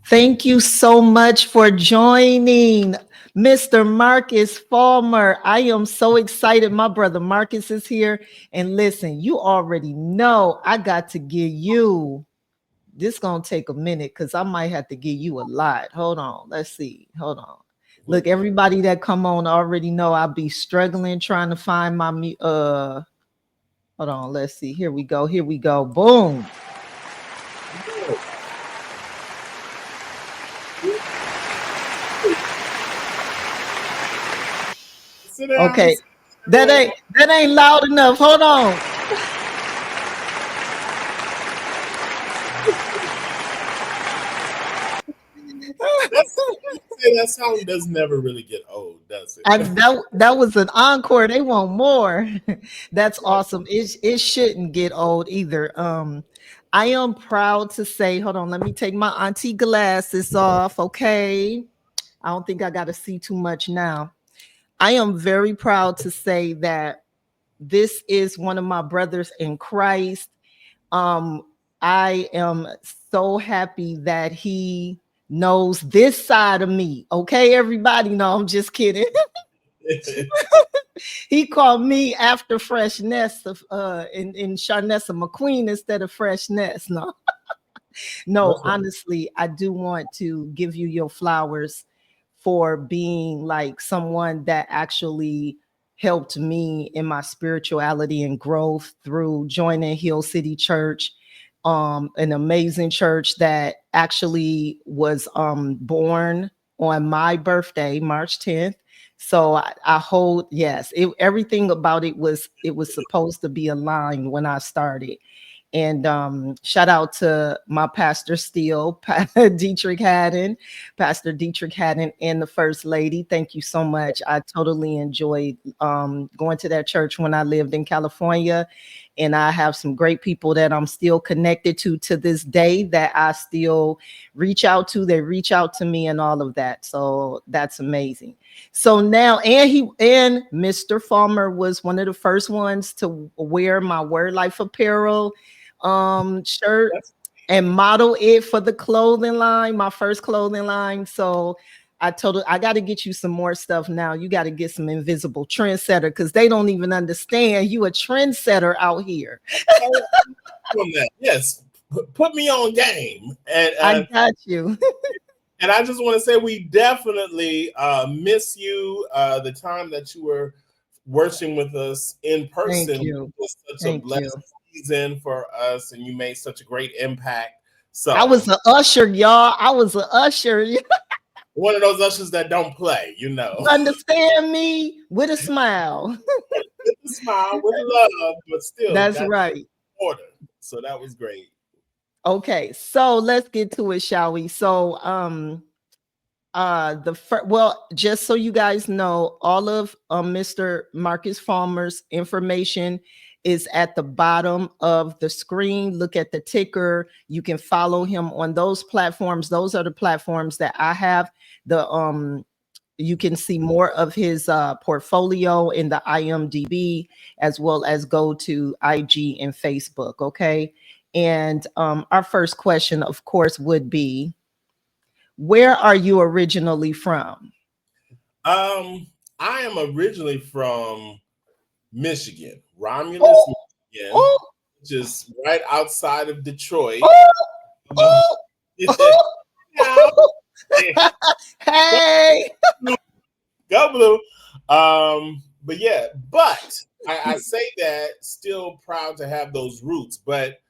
Thank you so much for joining, Mr. Marcus Folmar. I am so excited. My brother Marcus is here. And listen, you already know I got to give you, this gonna take a minute because I might have to give you a lot. Hold on. Let's see. Hold on. Look, everybody that come on already know I'll be struggling trying to find my hold on. Let's see. Here we go. Here we go. Boom. Okay, that ain't loud enough. Hold on. That song does never really get old, does it? That was an encore. They want more. That's awesome. It shouldn't get old either. I am proud to say, hold on, let me take my auntie glasses off. Okay. I don't think I got to see too much now. I am very proud to say that this is one of my brothers in Christ. Um, I am so happy that he knows this side of me. Okay, everybody. No, I'm just kidding. He called me after Fresh Nest of in Sharnessa McQueen instead of Fresh Nest. No, no, honestly, I do want to give you your flowers for being like someone that actually helped me in my spirituality and growth through joining Hill City Church, an amazing church that actually was born on my birthday, March 10th. So I hold, yes, everything about it was supposed to be aligned when I started. And shout out to my pastor still, Dietrich Haddon, Pastor Dietrich Haddon, and the First Lady. Thank you so much. I totally enjoyed going to that church when I lived in California. And I have some great people that I'm still connected to this day that I still reach out to. They reach out to me and all of that. So that's amazing. So now, and Mr. Folmar was one of the first ones to wear my Word Life apparel shirt and model it for the clothing line, my first clothing line. So I told her I got to get you some more stuff now. You got to get some invisible trendsetter because they don't even understand you a trendsetter out here. Yes, put me on game. And I got you. And I just want to say we definitely miss you. The time that you were working with us in person Thank you. was such Thank a blessed you. season for us, and you made such a great impact. So I was an usher, y'all. I was an usher. one of those ushers that don't play, you know. You understand me? With a smile. With a smile, with love, but still That's got right. order. So that was great. Okay, so let's get to it, shall we? So well, just so you guys know, all of Mr. Marcus Folmar's information is at the bottom of the screen. Look at the ticker. You can follow him on those platforms. Those are the platforms that I have. You can see more of his portfolio in the IMDb, as well as go to IG and Facebook. Okay. And our first question, of course, would be, where are you originally from? I am originally from Michigan, Romulus, Oh, Michigan, oh, which is right outside of Detroit. oh, oh. Hey. Go Blue. But yeah, but I say that still proud to have those roots. But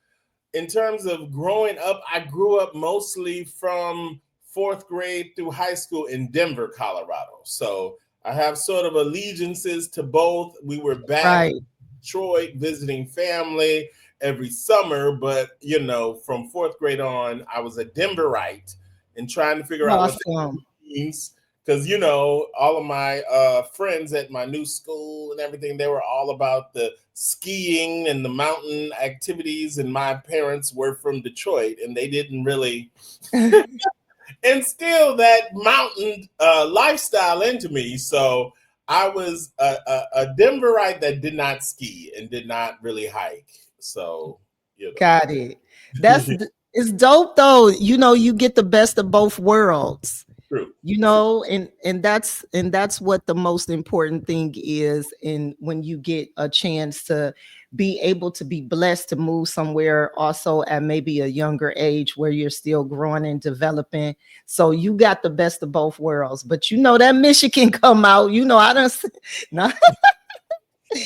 in terms of growing up, I grew up mostly from fourth grade through high school in Denver, Colorado. So I have sort of allegiances to both. We were back in Detroit visiting family every summer, but you know, from fourth grade on, I was a Denverite and trying to figure out what that means. Because you know, all of my friends at my new school and everything, they were all about the skiing and the mountain activities, and my parents were from Detroit, and they didn't really instill that mountain lifestyle into me. So I was a Denverite that did not ski and did not really hike. So Got it. That's It's dope though. You get the best of both worlds. True. And that's what the most important thing is. And when you get a chance to be able to be blessed to move somewhere also at maybe a younger age where you're still growing and developing, so you got the best of both worlds. But that Michigan come out, I don't no.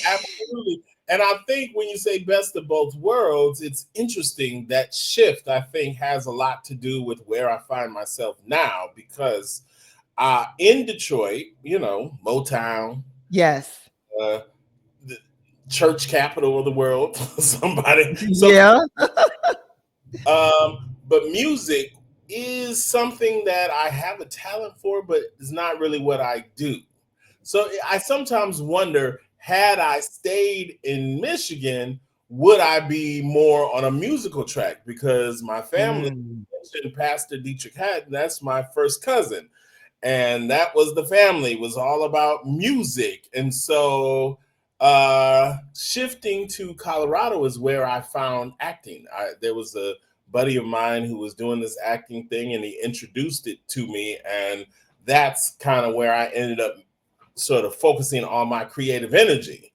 Absolutely. And I think when you say best of both worlds, it's interesting that shift, I think, has a lot to do with where I find myself now because in Detroit, Motown, Yes. uh, the church capital of the world, somebody. So, Yeah. but music is something that I have a talent for, but it's not really what I do. So I sometimes wonder, had I stayed in Michigan, would I be more on a musical track? Because my family Mm. mentioned Pastor Dietrich Haddon, that's my first cousin. And that was the family, was all about music. And so shifting to Colorado is where I found acting. There was a buddy of mine who was doing this acting thing and he introduced it to me. And that's kind of where I ended up sort of focusing on my creative energy.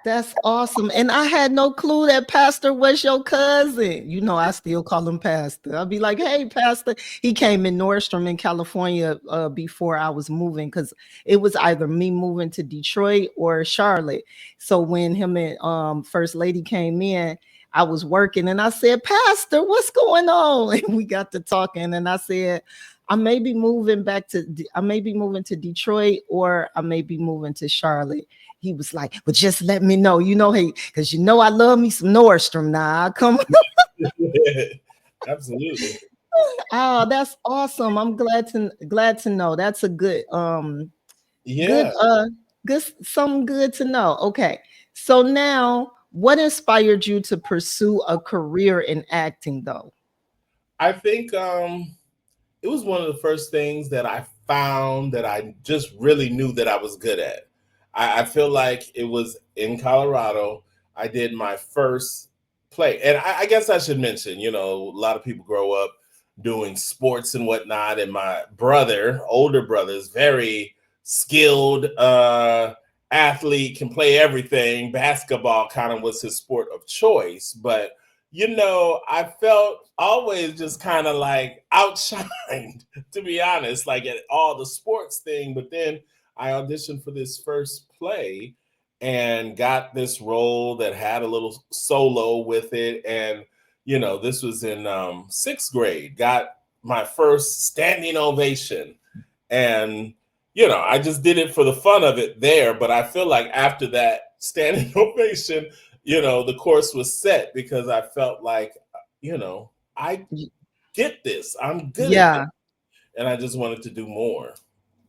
That's awesome. And I had no clue that Pastor was your cousin. I still call him Pastor. I'll be like, hey, Pastor. He came in Nordstrom in California before I was moving because it was either me moving to Detroit or Charlotte. So when him and First Lady came in, I was working and I said, Pastor, what's going on? And we got to talking and I said, I may be moving to Detroit or I may be moving to Charlotte. He was like, "But just let me know, hey, because I love me some Nordstrom now. I come." Absolutely. Oh, that's awesome. I'm glad to know. That's a good Yeah. good something good to know. Okay. So now what inspired you to pursue a career in acting though? I think it was one of the first things that I found that I just really knew that I was good at. I feel like it was in Colorado. I did my first play. And I guess I should mention, a lot of people grow up doing sports and whatnot. And my older brother, is very skilled athlete, can play everything. Basketball kind of was his sport of choice. But I felt always just kind of like outshined, to be honest, like at all the sports thing. But then I auditioned for this first play and got this role that had a little solo with it. And, this was in sixth grade, got my first standing ovation. And, I just did it for the fun of it there. But I feel like after that standing ovation, the course was set because I felt like, I get this. I'm good at this. Yeah. And I just wanted to do more.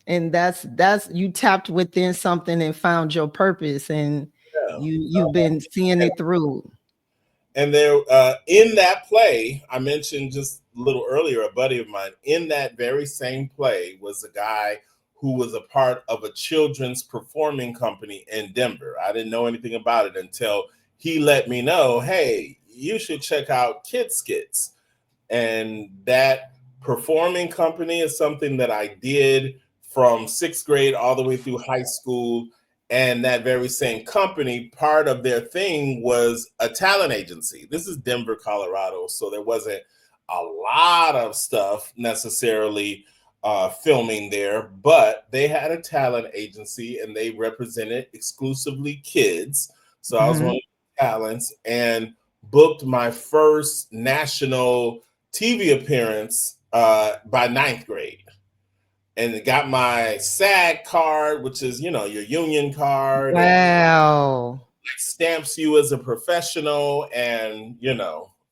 And that's you tapped within something and found your purpose and Yeah. you've been seeing And, it through. and there, in that play, I mentioned just a little earlier, a buddy of mine, in that very same play was a guy who was a part of a children's performing company in Denver. I didn't know anything about it until he let me know, hey, you should check out Kid Skits. And that performing company is something that I did from sixth grade all the way through high school. And that very same company, part of their thing was a talent agency. This is Denver, Colorado. So there wasn't a lot of stuff necessarily filming there, but they had a talent agency and they represented exclusively kids. So I was one Mhm. of the talents and booked my first national TV appearance by ninth grade. And got my SAG card, which is, your union card, and Wow. stamps you as a professional. And,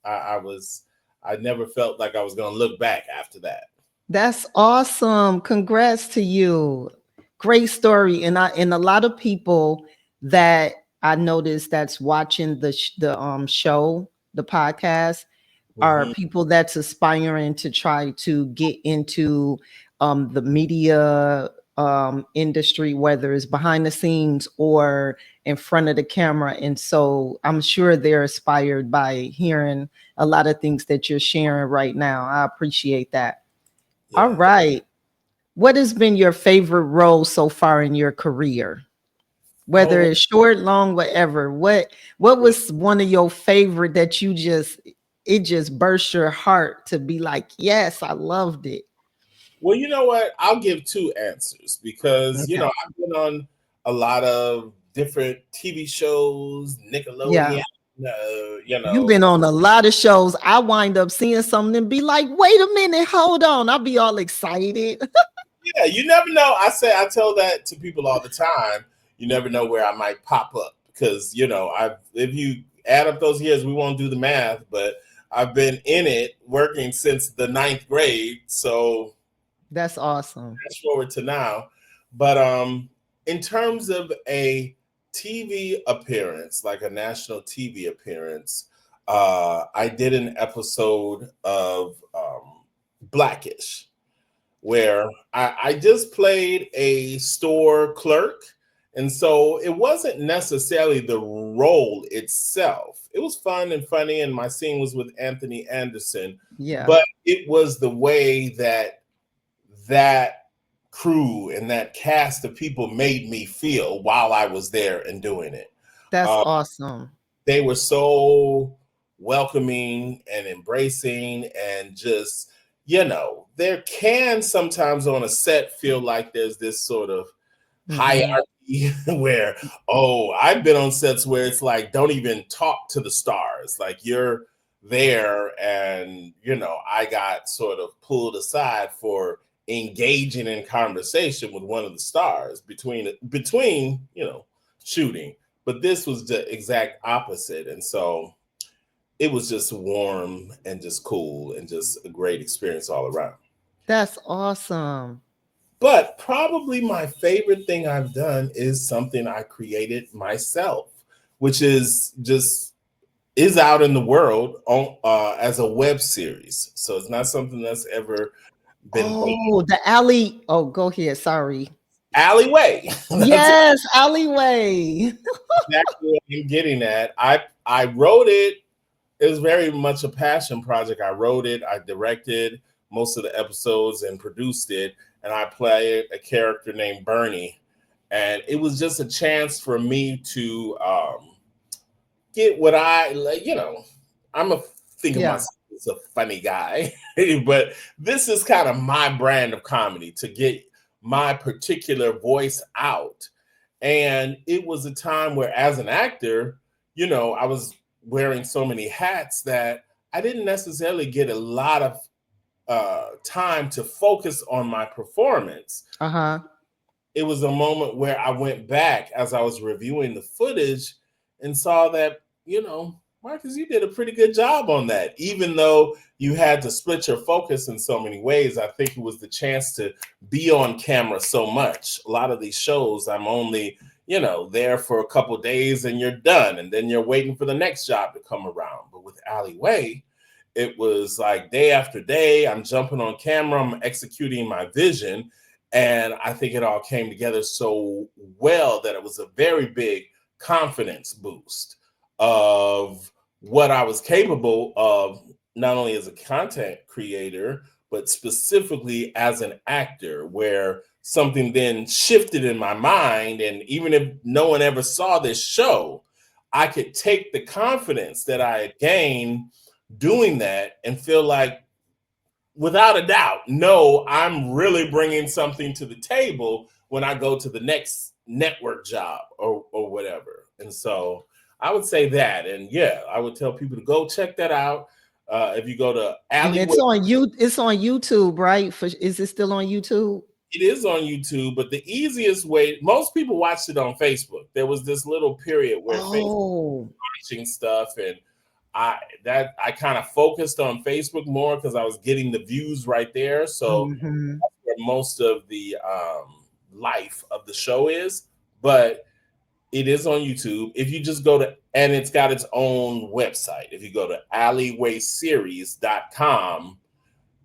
I never felt like I was going to look back after that. That's awesome. Congrats to you. Great story. And a lot of people that I noticed that's watching the show, the podcast, are Mhm. people that's aspiring to try to get into the media industry, whether it's behind the scenes or in front of the camera. And so I'm sure they're inspired by hearing a lot of things that you're sharing right now. I appreciate that. All Yeah. right. What has been your favorite role so far in your career? Whether Oh, it's short, long, whatever. What was one of your favorite that you just it just burst your heart to be like, yes, I loved it. well, you know what? I'll give two answers because, Okay. I've been on a lot of different TV shows, Yeah. Nickelodeon, You've been on a lot of shows. I wind up seeing something and be like, wait a minute, hold on. I'll be all excited. yeah, you never know. I tell that to people all the time. You never know where I might pop up because, if you add up those years, we won't do the math, but I've been in it working since the ninth grade. So That's awesome. fast forward to now. But in terms of a TV appearance, like a national TV appearance, I did an episode of Blackish where I just played a store clerk. And so it wasn't necessarily the role itself. It was fun and funny, and my scene was with Anthony Anderson, Yeah. but it was the way that crew and that cast of people made me feel while I was there and doing it. That's Uh, awesome. they were so welcoming and embracing, and just, there can sometimes on a set feel like there's this sort of Mhm. hierarchy where, oh, I've been on sets where it's like, don't even talk to the stars. Like, you're there, and, I got sort of pulled aside for engaging in conversation with one of the stars between shooting. But this was the exact opposite. And so it was just warm and just cool and just a great experience all around. That's awesome. But probably my favorite thing I've done is something I created myself, which is out in the world on as a web series. So it's not something that's ever been done. Oh, the alley. Oh, go ahead. Sorry. Alleyway. That's Yes, alleyway. exactly what I'm getting at. I wrote it. It was very much a passion project. I wrote it, I directed most of the episodes and produced it, and I played a character named Bernie. And it was just a chance for me to get what I like. I'm a think of Yeah. myself as a funny guy, but this is kind of my brand of comedy, to get my particular voice out. And it was a time where, as an actor, I was wearing so many hats that I didn't necessarily get a lot of time to focus on my performance. Uh-huh. It was a moment where I went back as I was reviewing the footage and saw that, Marcus, you did a pretty good job on that. Even though you had to split your focus in so many ways, I think it was the chance to be on camera so much. A lot of these shows, I'm only, there for a couple of days and you're done. And then you're waiting for the next job to come around. But with Alleyway, it was like day after day, I'm jumping on camera, I'm executing my vision. And I think it all came together so well that it was a very big confidence boost of what I was capable of, not only as a content creator, but specifically as an actor, where something then shifted in my mind. And even if no one ever saw this show, I could take the confidence that I had gained doing that and feel like, without a doubt, no, I'm really bringing something to the table when I go to the next network job or whatever. And so I would say that. And yeah, I would tell people to go check that out. If you go to And Alleyway, it's on YouTube, right? Is it still on YouTube? it is on YouTube, but the easiest way, most people watched it on Facebook. There was this little period where Facebook Oh. was watching stuff, and I kind of focused on Facebook more because I was getting the views right there. So Mhm. that's where most of the life of the show is. But it is on YouTube. If you just go to, and it's got its own website. If you go to alleywayseries.com,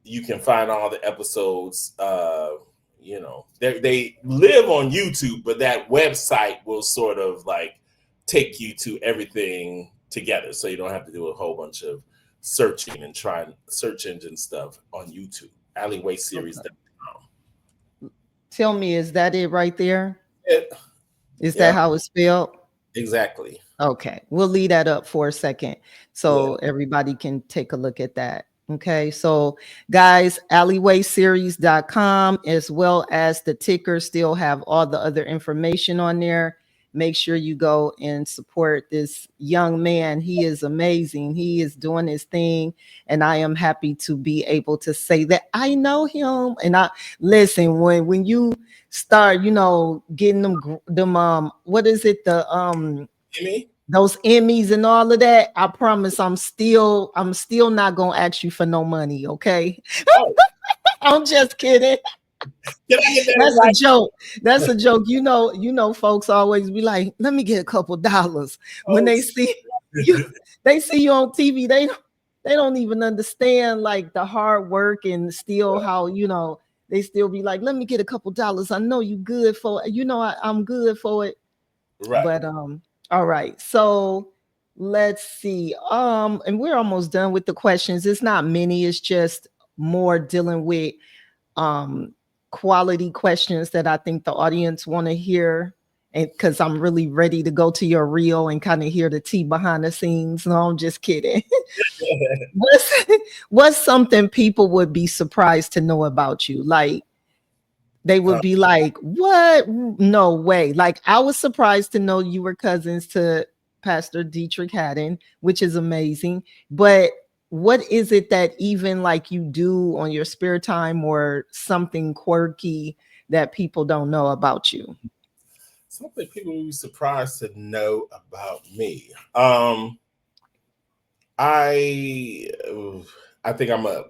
you can find all the episodes you know, they live on YouTube, but that website will sort of like take you to everything together, so you don't have to do a whole bunch of searching and trying search engine stuff on YouTube. Alleywayseries.com. Tell me, is that it right there? It, Is that yeah, how it's spelled? exactly. Okay, we'll leave that up for a second Yeah. so everybody can take a look at that. Okay, so guys, alleywayseries.com as well as the ticker still have all the other information on there. Make sure you go and support this young man. He is amazing. He is doing his thing, and I am happy to be able to say that I know him. And I listen, when you start, you know, getting them what is it, the Amy? those Emmys and all of that, I promise I'm still not gonna ask you for no money, okay? Oh, I'm just kidding. can I get that That's a right? joke. That's a joke. You know, folks always be like, let me get a couple dollars when Oh, they see you, they see you on TV. They don't even understand like the hard work and still how, you know, they still be like, let me get a couple dollars. I know you good for it. You know, I'm good for it. right. But all right. So let's see. And we're almost done with the questions. It's not many, it's just more dealing with um quality questions that I think the audience want to hear. And because I'm really ready to go to your reel and kind of hear the tea behind the scenes. No, I'm just kidding. what's what's something people would be surprised to know about you? Like they would Uh, be like, "What? No way!" Like I was surprised to know you were cousins to Pastor Dietrich Haddon, which is amazing. But what is it that even like you do on your spare time or something quirky that people don't know about you? something people would be surprised to know about me. I I think I'm a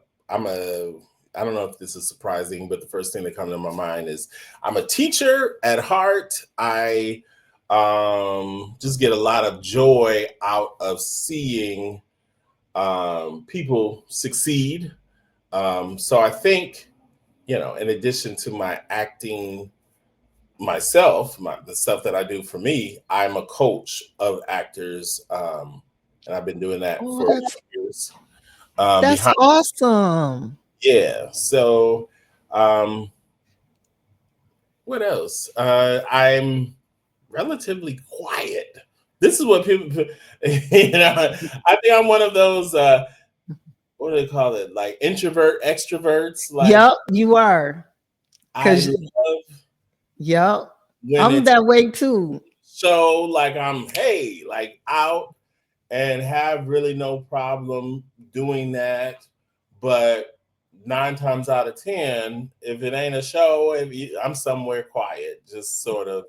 I don't know if this is surprising, but the first thing that comes to my mind is I'm a teacher at heart. I just get a lot of joy out of seeing people succeed. So I think, you know, in addition to my acting myself, the stuff that I do for me, I'm a coach of actors, and I've been doing that Oh, for years. that's Behind, awesome. yeah. So, um, what else? I'm relatively quiet. This is what people, you know. I think I'm one of those. What do they call it? Like introvert extroverts. Like Yep, you are. I Cause love yep, when I'm it's that way too. so like I'm hey like out and have really no problem doing that. But 9 times out of 10, if it ain't a show, I'm somewhere quiet, just sort of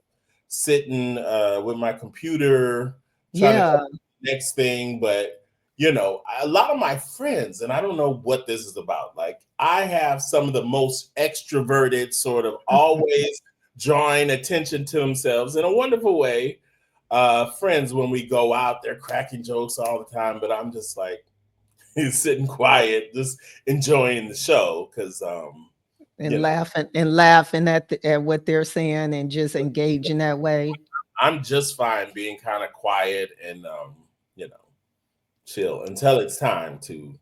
sitting with my computer, trying to come Yeah. up with the next thing. But, you know, a lot of my friends, and I don't know what this is about, like I have some of the most extroverted, sort of always drawing attention to themselves in a wonderful way friends when we go out. They're cracking jokes all the time, but I'm just like sitting quiet, just enjoying the show because you And know laughing at what they're saying and just engaging that way. I'm just fine being kind of quiet and you know chill until it's time to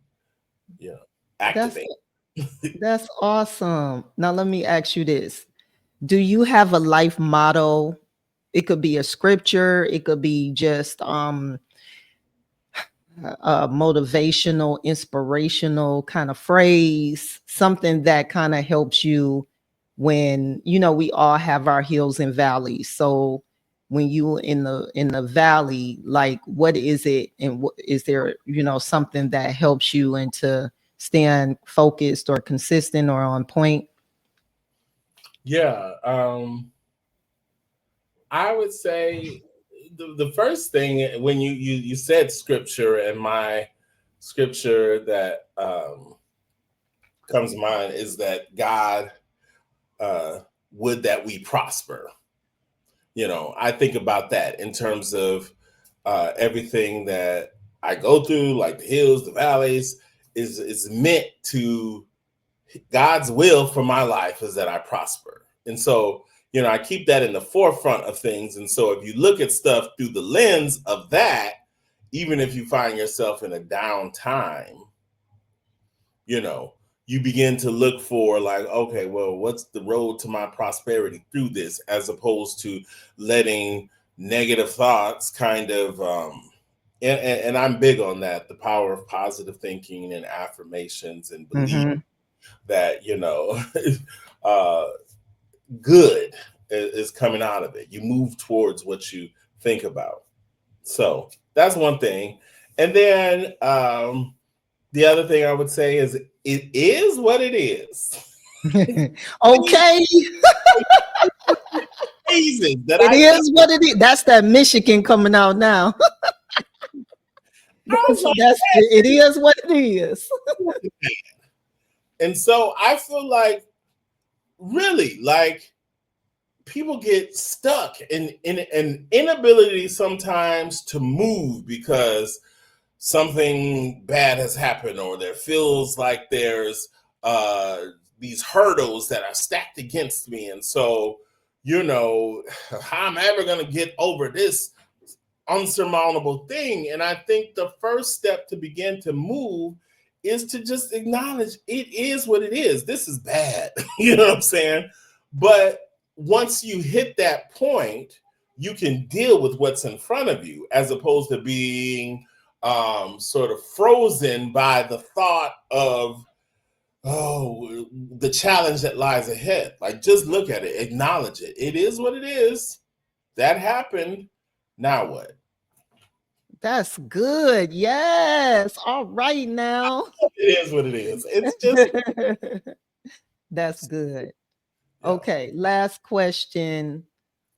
you know That's activate. that's awesome. Now let me ask you this. Do you have a life motto? It could be a scripture, it could be just a motivational, inspirational kind of phrase, something that kind of helps you when you know we all have our hills and valleys. So when you in the valley, like what is it, and what is there, you know, something that helps you into staying focused or consistent or on point? Yeah, I would say the first thing when you said scripture, and my scripture that comes to mind is that God uh, would that we prosper. You know, I think about that in terms of everything that I go through, like the hills, the valleys, is meant to God's will for my life is that I prosper. And so, I keep that in the forefront of things. And so if you look at stuff through the lens of that, even if you find yourself in a down time, you begin to look for like, okay, well, what's the road to my prosperity through this, as opposed to letting negative thoughts kind of, and I'm big on that, the power of positive thinking and affirmations and belief that, good is coming out of it. You move towards what you think about. So that's one thing. And then, the other thing I would say is it is what it is. Okay. What it is. That's that Michigan coming out now. It is what it is. And so I feel like, really, like, people get stuck in an inability sometimes to move because something bad has happened, or there feels like there's these hurdles that are stacked against me. And so, how am I ever going to get over this unsurmountable thing? And I think the first step to begin to move is to just acknowledge it is what it is. This is bad. You know what I'm saying? But once you hit that point, you can deal with what's in front of you, as opposed to being sort of frozen by the thought of, the challenge that lies ahead. Like, just look at it, acknowledge it. It is what it is. That happened. Now what? That's good. Yes. All right now. It is what it is. It's just that's good. Yeah. Okay. Last question.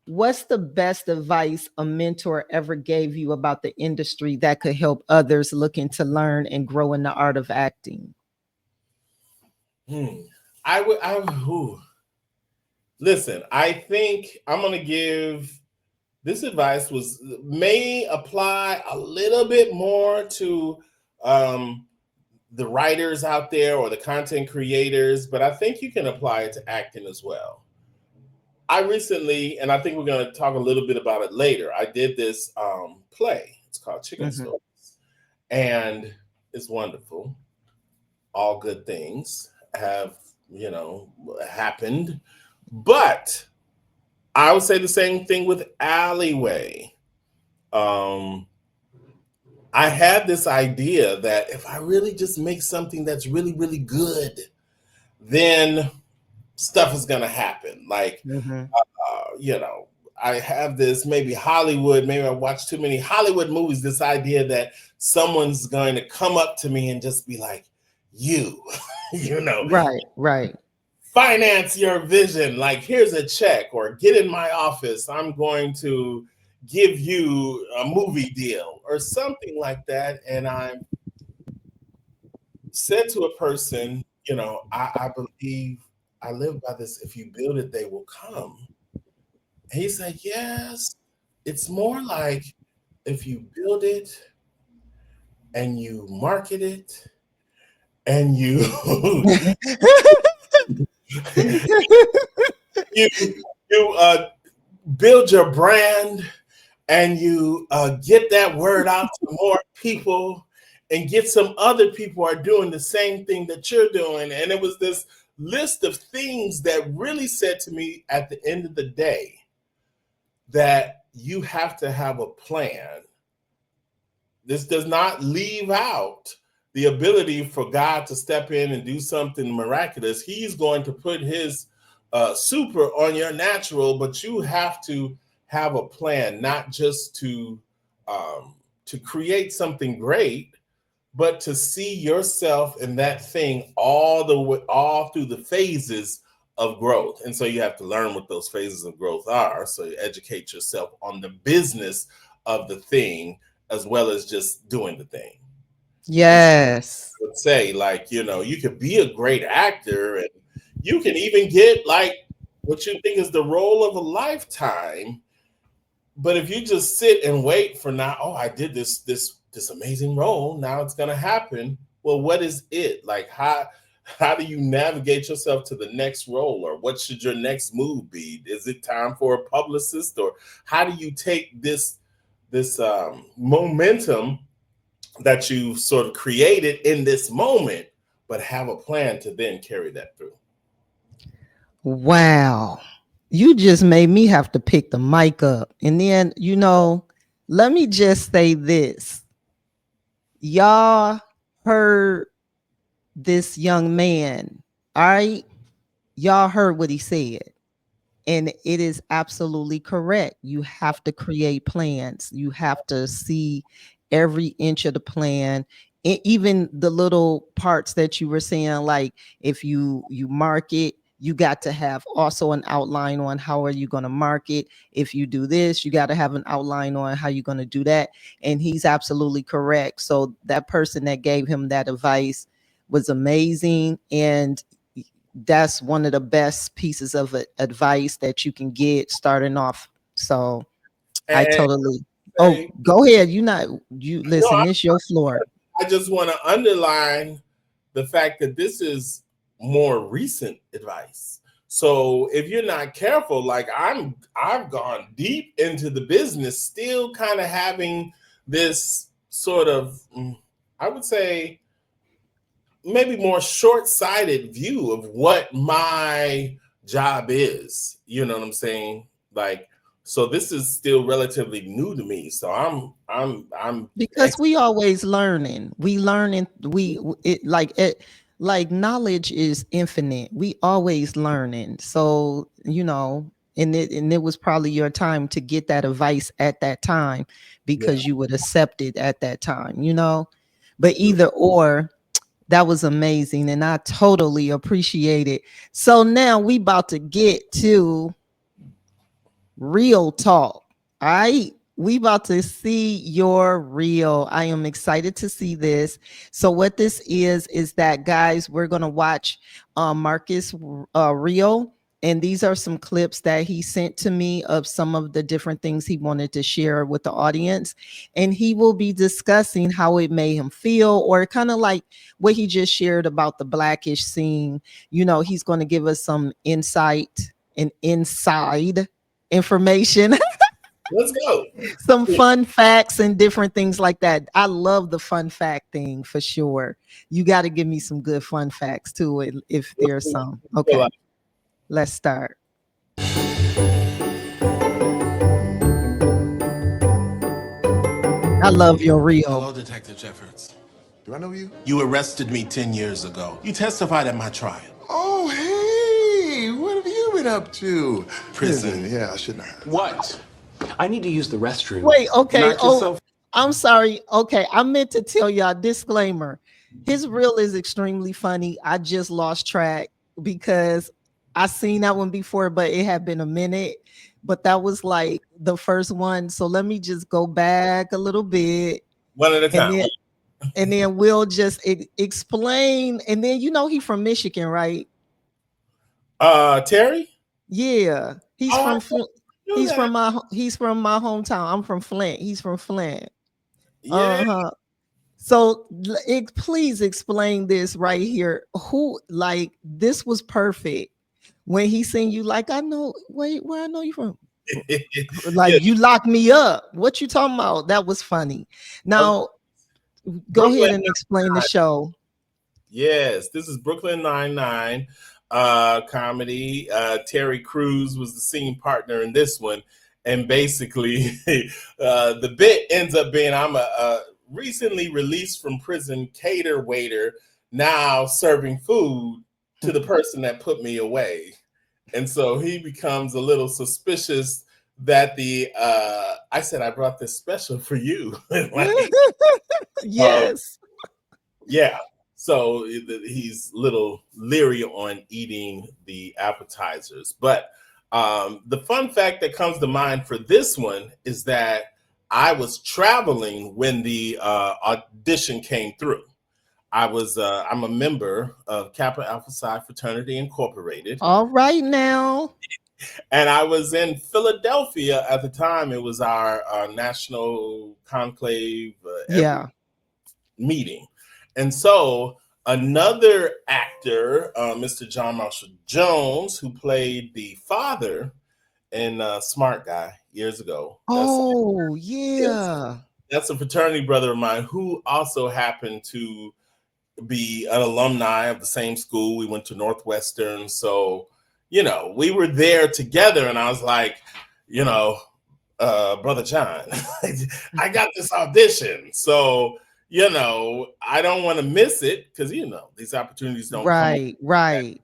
What's the best advice a mentor ever gave you about the industry that could help others looking to learn and grow in the art of acting? Listen, I think I'm going to give this advice may apply a little bit more to the writers out there or the content creators, but I think you can apply it to acting as well. I recently, and I think we're going to talk a little bit about it later, I did this play. It's called Chicken Stories. And it's wonderful. All good things have, happened. But I would say the same thing with Alleyway. I had this idea that if I really just make something that's really, really good, then stuff is going to happen. Like, I have this, maybe I watch too many Hollywood movies, this idea that someone's going to come up to me and just be like, Right. Finance your vision. Like, here's a check, or get in my office. I'm going to give you a movie deal or something like that. And I said to a person, I believe, I live by this. If you build it, they will come. And he said, yes, it's more like if you build it and you market it and you you build your brand and you get that word out to more people and get some other people are doing the same thing that you're doing. And it was this list of things that really said to me at the end of the day that you have to have a plan. This does not leave out the ability for God to step in and do something miraculous. He's going to put his super on your natural, but you have to have a plan, not just to create something great, but to see yourself in that thing all through the phases of growth. And so you have to learn what those phases of growth are. So you educate yourself on the business of the thing, as well as just doing the thing. Yes. I would say, like, you could be a great actor and you can even get like what you think is the role of a lifetime. But if you just sit and wait for now, I did this amazing role, now it's going to happen. Well, what is it? Like, how how do you navigate yourself to the next role, or what should your next move be? Is it time for a publicist, or how do you take this momentum that you sort of created in this moment, but have a plan to then carry that through? Wow. You just made me have to pick the mic up. And then, let me just say this. Y'all heard this young man, all right? Y'all heard what he said. And it is absolutely correct. You have to create plans. You have to see every inch of the plan, even the little parts that you were saying, like if you market, you got to have also an outline on how are you going to market. If you do this, you got to have an outline on how you're going to do that. And he's absolutely correct. So that person that gave him that advice was amazing. And that's one of the best pieces of advice that you can get starting off. So I totally. Oh, go ahead. You listen. It's your floor. I just want to underline the fact that this is more recent advice. So if you're not careful, like I've gone deep into the business, still kind of having this sort of, I would say, maybe more short-sighted view of what my job is. You know what I'm saying? Like, so this is still relatively new to me. So I'm because we always learning. We learning. Like knowledge is infinite. We always learning. So and it was probably your time to get that advice at that time because you would accept it at that time. But either or. That was amazing, and I totally appreciate it. So now we about to get to real talk. All right. We about to see your reel. I am excited to see this. So what this is that, guys, we're going to watch Marcus reel. And these are some clips that he sent to me of some of the different things he wanted to share with the audience. And he will be discussing how it made him feel, or kind of like what he just shared about the Blackish scene. He's going to give us some insight and inside information. Let's go. Some fun facts and different things like that. I love the fun fact thing for sure. You got to give me some good fun facts too, if there's some. Okay. Let's start. I love your reel. Hello, Detective Jeffords. Do I know you? You arrested me 10 years ago. You testified at my trial. Oh, hey, what have you been up to? Prison. Yeah, I shouldn't have. What? I need to use the restroom. Wait, okay. Oh, I'm sorry. Okay, I meant to tell y'all, disclaimer. His reel is extremely funny. I just lost track because I seen that one before, but it had been a minute. But that was like the first one. So let me just go back a little bit. One at a time. And then we'll just explain. And then he from Michigan, right? Terry? Yeah. He's from my hometown. I'm from Flint. He's from Flint. Yeah. So please explain this right here. Who, like, this was perfect when he seen you, like, I know, wait, where I know you from? Like, you locked me up. What you talking about? That was funny. Now, go ahead and explain the show. Yes, this is Brooklyn Nine-Nine comedy. Terry Crews was the scene partner in this one. And basically, the bit ends up being I'm a recently released from prison cater waiter, now serving food to the person that put me away. And so he becomes a little suspicious that I said, I brought this special for you. Like, yes. Yeah. So he's a little leery on eating the appetizers. But the fun fact that comes to mind for this one is that I was traveling when the audition came through. I'm a member of Kappa Alpha Psi Fraternity Incorporated. All right now. And I was in Philadelphia at the time. It was our national conclave meeting. And so another actor, Mr. John Marshall Jones, who played the father in Smart Guy years ago. Oh, Yes, yeah. that's a fraternity brother of mine who also happened to be an alumni of the same school. We went to Northwestern. So, we were there together, and I was like, Brother John, I got this audition. So, I don't want to miss it because, these opportunities don't come up. Right.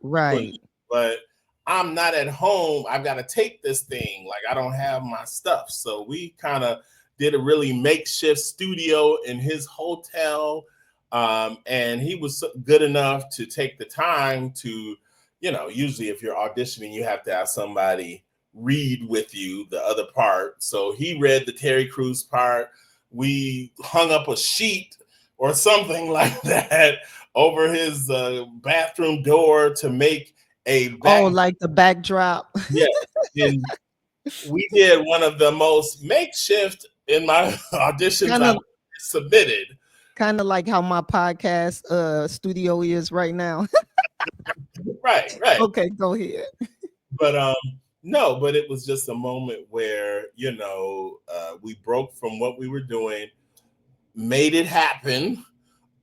But I'm not at home. I've got to take this thing. Like, I don't have my stuff. So we kind of did a really makeshift studio in his hotel. And he was good enough to take the time to, usually if you're auditioning, you have to have somebody read with you the other part. So he read the Terry Crews part. We hung up a sheet or something like that over his bathroom door to make a back. Oh, like the backdrop. Yeah. And we did one of the most makeshift in my auditions I've submitted. Kind of like how my podcast studio is right now. Right. Okay, go ahead. But no, but it was just a moment where, we broke from what we were doing, made it happen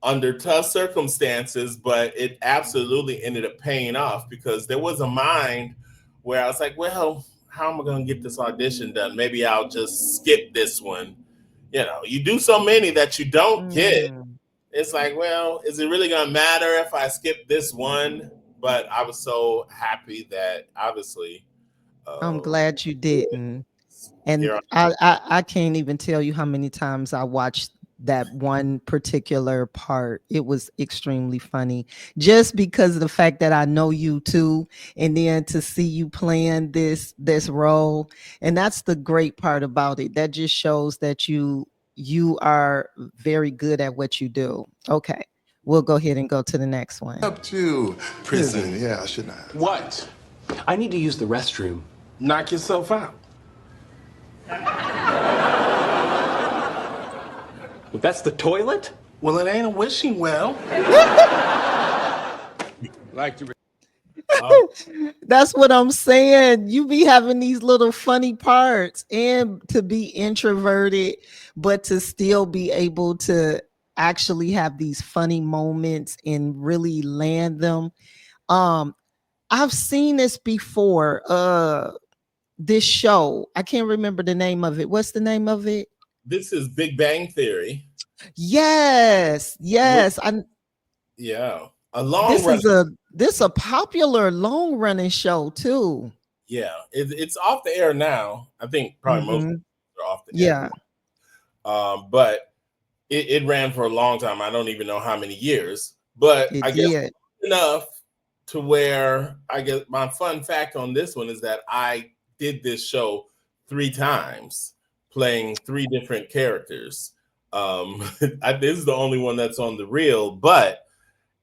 under tough circumstances, but it absolutely ended up paying off because there was a mind where I was like, well, how am I going to get this audition done? Maybe I'll just skip this one. You do so many that you don't get. It's like, well, is it really going to matter if I skip this one? But I was so happy that obviously. I'm glad you didn't. And I can't even tell you how many times I watched that one particular part. It was extremely funny just because of the fact that I know you too, and then to see you playing this role. And that's the great part about it. That just shows that you are very good at what you do. Okay, we'll go ahead and go to the next one. Up to prison. Yeah, I shouldn't have. What? I need to use the restroom. Knock yourself out. Well, that's the toilet? Well, it ain't a wishing well. That's what I'm saying. You be having these little funny parts, and to be introverted, but to still be able to actually have these funny moments and really land them. I've seen this before. This show, I can't remember the name of it. What's the name of it? This is Big Bang Theory. Yes. Yeah. This is a popular long running show too. Yeah, it's off the air now. I think probably most are off the air. But it ran for a long time. I don't even know how many years, but I guess enough to where I guess my fun fact on this one is that I did this show 3 times, playing 3 different characters. This is the only one that's on the reel, but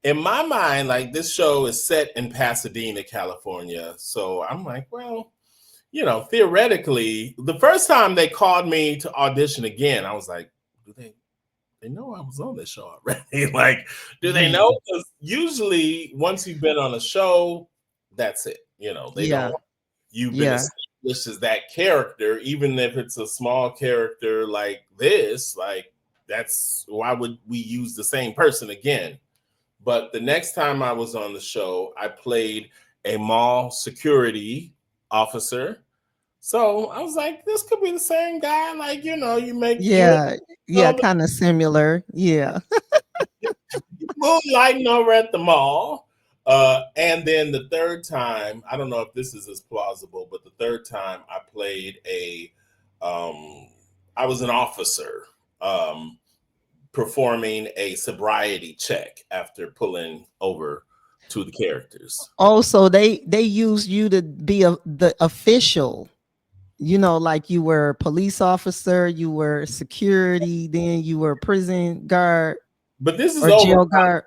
in my mind, like, this show is set in Pasadena, California. So I'm like, well, theoretically, the first time they called me to audition again, I was like, do they know I was on this show already? Like, do they know? Because usually once you've been on a show, that's it. They don't want you've been established as that character, even if it's a small character like this, like, that's why would we use the same person again? But the next time I was on the show, I played a mall security officer. So I was like, this could be the same guy. Like, you make kind of similar. Yeah. Moonlighting over at the mall. And then the third time, I don't know if this is as plausible, but the third time I played I was an officer performing a sobriety check after pulling over to the characters. Oh, so they used you to be the official, like you were a police officer, you were security, then you were a prison guard. But this is over jail guard.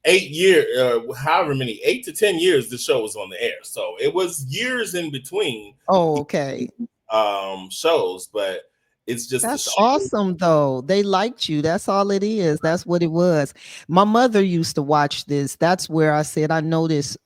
8 years, however many, 8 to 10 years the show was on the air. So it was years in between. Oh, okay. Shows, but It's just the That's show. awesome, though. They liked you. That's all it is. That's what it was. My mother used to watch this. That's where I said, I know this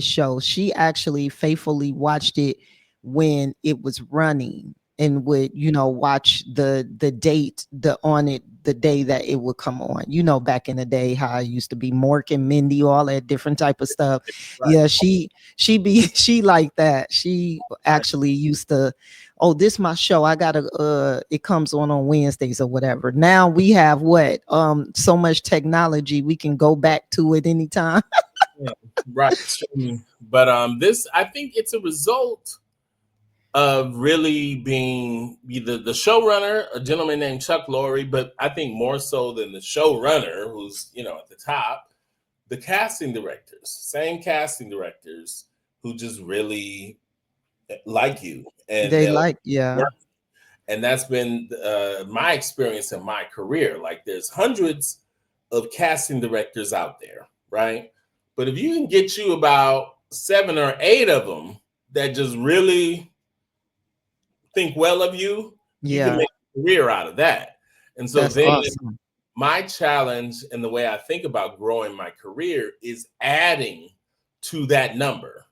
show. She actually faithfully watched it when it was running and would, watch the date the day that it would come on. Back in the day, how I used to be Mork and Mindy, all that different type of stuff. Right. Yeah, she like that. She actually used to, oh, this my show. I gotta it comes on Wednesdays or whatever. Now we have what? So much technology, we can go back to it anytime. Yeah, right. But this, I think it's a result of really being the showrunner, a gentleman named Chuck Lorre, but I think more so than the showrunner, who's at the top, the casting directors, same casting directors who just really like you, and They they'll like, yeah. work. And that's been my experience in my career. Like, there's hundreds of casting directors out there, right? But if you can get you about 7 or 8 of them that just really think well of you, you can Yeah, make a career out of that. And so that's then awesome. my challenge and the way I think about growing my career is adding to that number.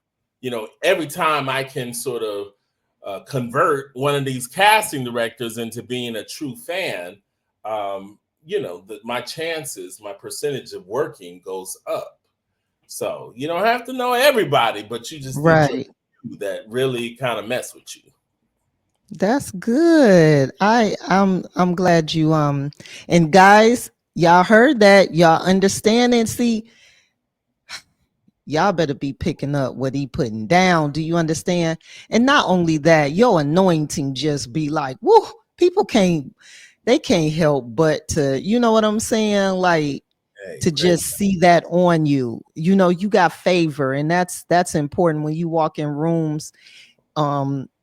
Every time I can sort of convert one of these casting directors into being a true fan, my chances, my percentage of working goes up. So you don't have to know everybody, but you just need Right. that really kind of mess with you. That's good. I'm glad you and guys, y'all heard that. Y'all understand and see, y'all better be picking up what he putting down. Do you understand? And not only that, your anointing just be like, woo, people can't help but to, you know what I'm saying? Like, Hey, to just see that on you. You got favor, and that's important when you walk in rooms.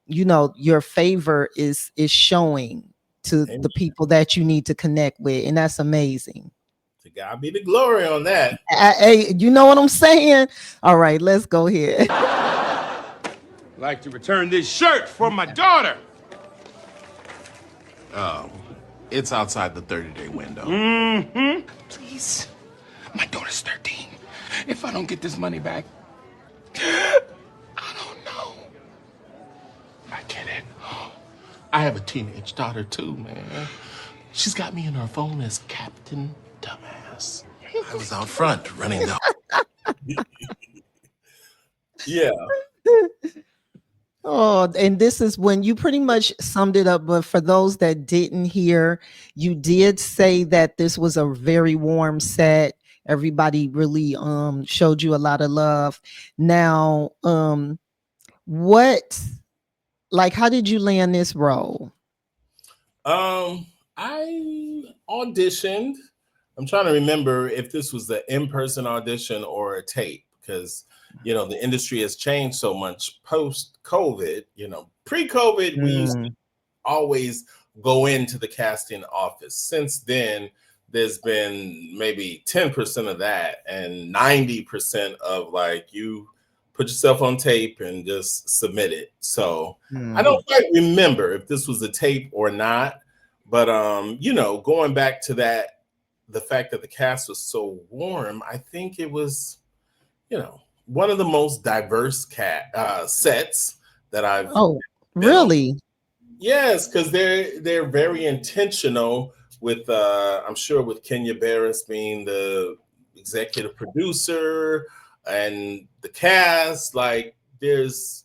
Your favor is showing to the people that you need to connect with, and that's amazing. to God be the glory on that. Hey, you know what I'm saying? All right, let's go here. I'd like to return this shirt for my daughter. Oh, it's outside the 30-day window. Mm-hmm. Please. My daughter's 13. If I don't get this money back, I don't know. I get it. I have a teenage daughter too, man. She's got me in her phone as Captain Dumbass. I was out front running the... Yeah. Oh, and this is when you pretty much summed it up. But for those that didn't hear, you did say that this was a very warm set. Everybody really showed you a lot of love. Now, what, like, how did you land this role? I auditioned. I'm trying to remember if this was the in-person audition or a tape, because the industry has changed so much post-COVID. Pre-COVID, we used to always go into the casting office. Since then, there's been maybe 10% of that, and 90% of like, you put yourself on tape and just submit it. So I don't quite remember if this was a tape or not, but going back to that, the fact that the cast was so warm, I think it was, one of the most diverse sets that I've. Oh, really? Yes, because they're very intentional with I'm sure with Kenya Barris being the executive producer and the cast. Like, there's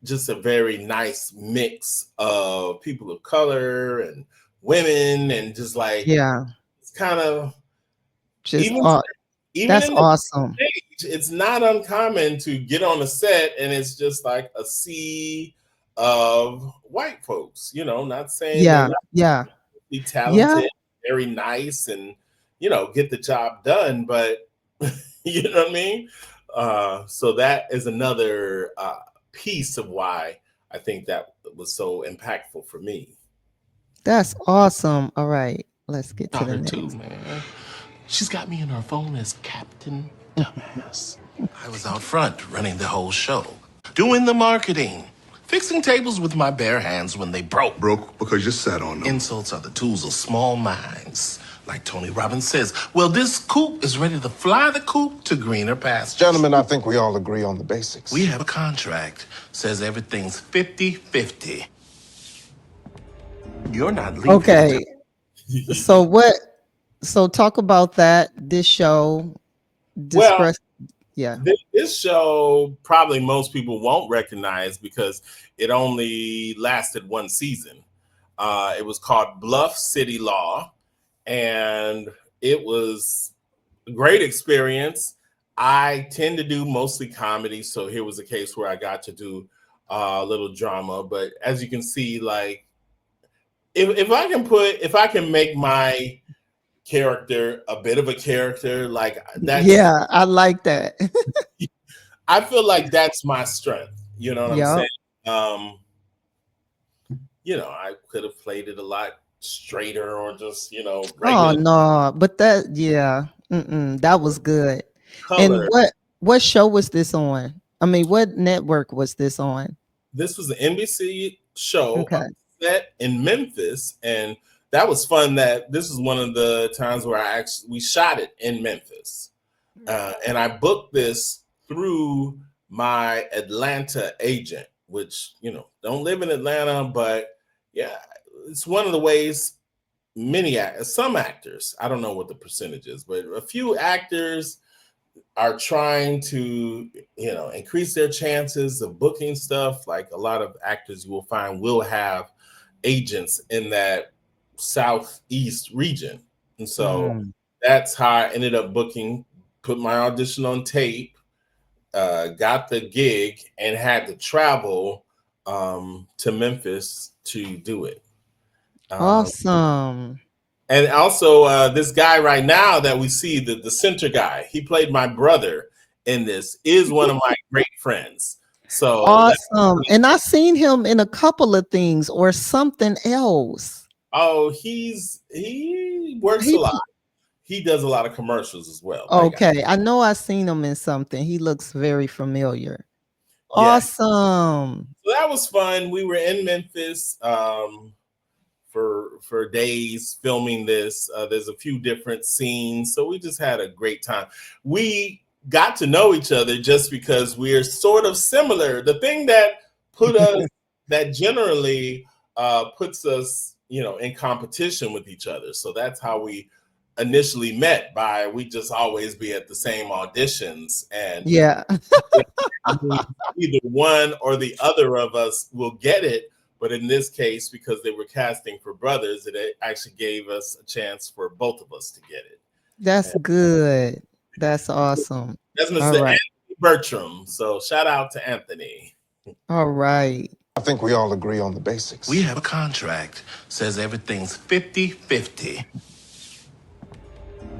just a very nice mix of people of color and women, and just like, Yeah, it's kind of just even that's in awesome. stage, it's not uncommon to get on a set and it's just like a sea of white folks. Not saying they're not talented, very nice, and get the job done, but you know what I mean. So that is another piece of why I think that was so impactful for me. That's awesome. All right, let's get to the Daughter next. too, man. She's got me in her phone as Captain Dumbass. I was out front running the whole show, doing the marketing Fixing tables with my bare hands when they broke. Broke because you sat on them. Insults are the tools of small minds. Like Tony Robbins says, well, this coop is ready to fly the coop to greener pastures. Gentlemen, I think we all agree on the basics. We have a contract. Says everything's 50-50. You're not leaving. Okay. So what? So talk about that. This show. Well, yeah. This show probably most people won't recognize because it only lasted one season. It was called Bluff City Law, and it was a great experience. I tend to do mostly comedy, so here was a case where I got to do a little drama. But as you can see, like if I can make my character a bit of a character, like that. Yeah, I like that. I feel like that's my strength. You know what I'm saying? You know, I could have played it a lot straighter or just, you know, regular. Oh no, but that that was good. Color. And what show was this on? I mean, what network was this on? This was an NBC show set in Memphis, and that was fun. That this is one of the times where we shot it in Memphis, and I booked this through my Atlanta agent, which, you know, don't live in Atlanta, but yeah, it's one of the ways some actors, I don't know what the percentage is, but a few actors are trying to, you know, increase their chances of booking stuff. Like a lot of actors you will find will have agents in that Southeast region. And so that's how I ended up booking, put my audition on tape, got the gig, and had to travel to Memphis to do it. Awesome. And also this guy right now that we see, the center guy, he played my brother in this, is one of my great friends. So awesome. And I seen him in a couple of things or something else. Oh, he works a lot. He does a lot of commercials as well. Okay. I know I seen him in something. He looks very familiar. Yeah. Awesome. So that was fun. We were in Memphis for days filming this. There's a few different scenes. So we just had a great time. We got to know each other just because we're sort of similar. The thing that that generally puts us, you know, in competition with each other. So that's how we initially met, we just always be at the same auditions, and yeah, either one or the other of us will get it. But in this case, because they were casting for brothers, it actually gave us a chance for both of us to get it. That's good. That's awesome. That's Mr. Anthony Bertram. So shout out to Anthony. All right. I think we all agree on the basics. We have a contract. Says everything's 50-50.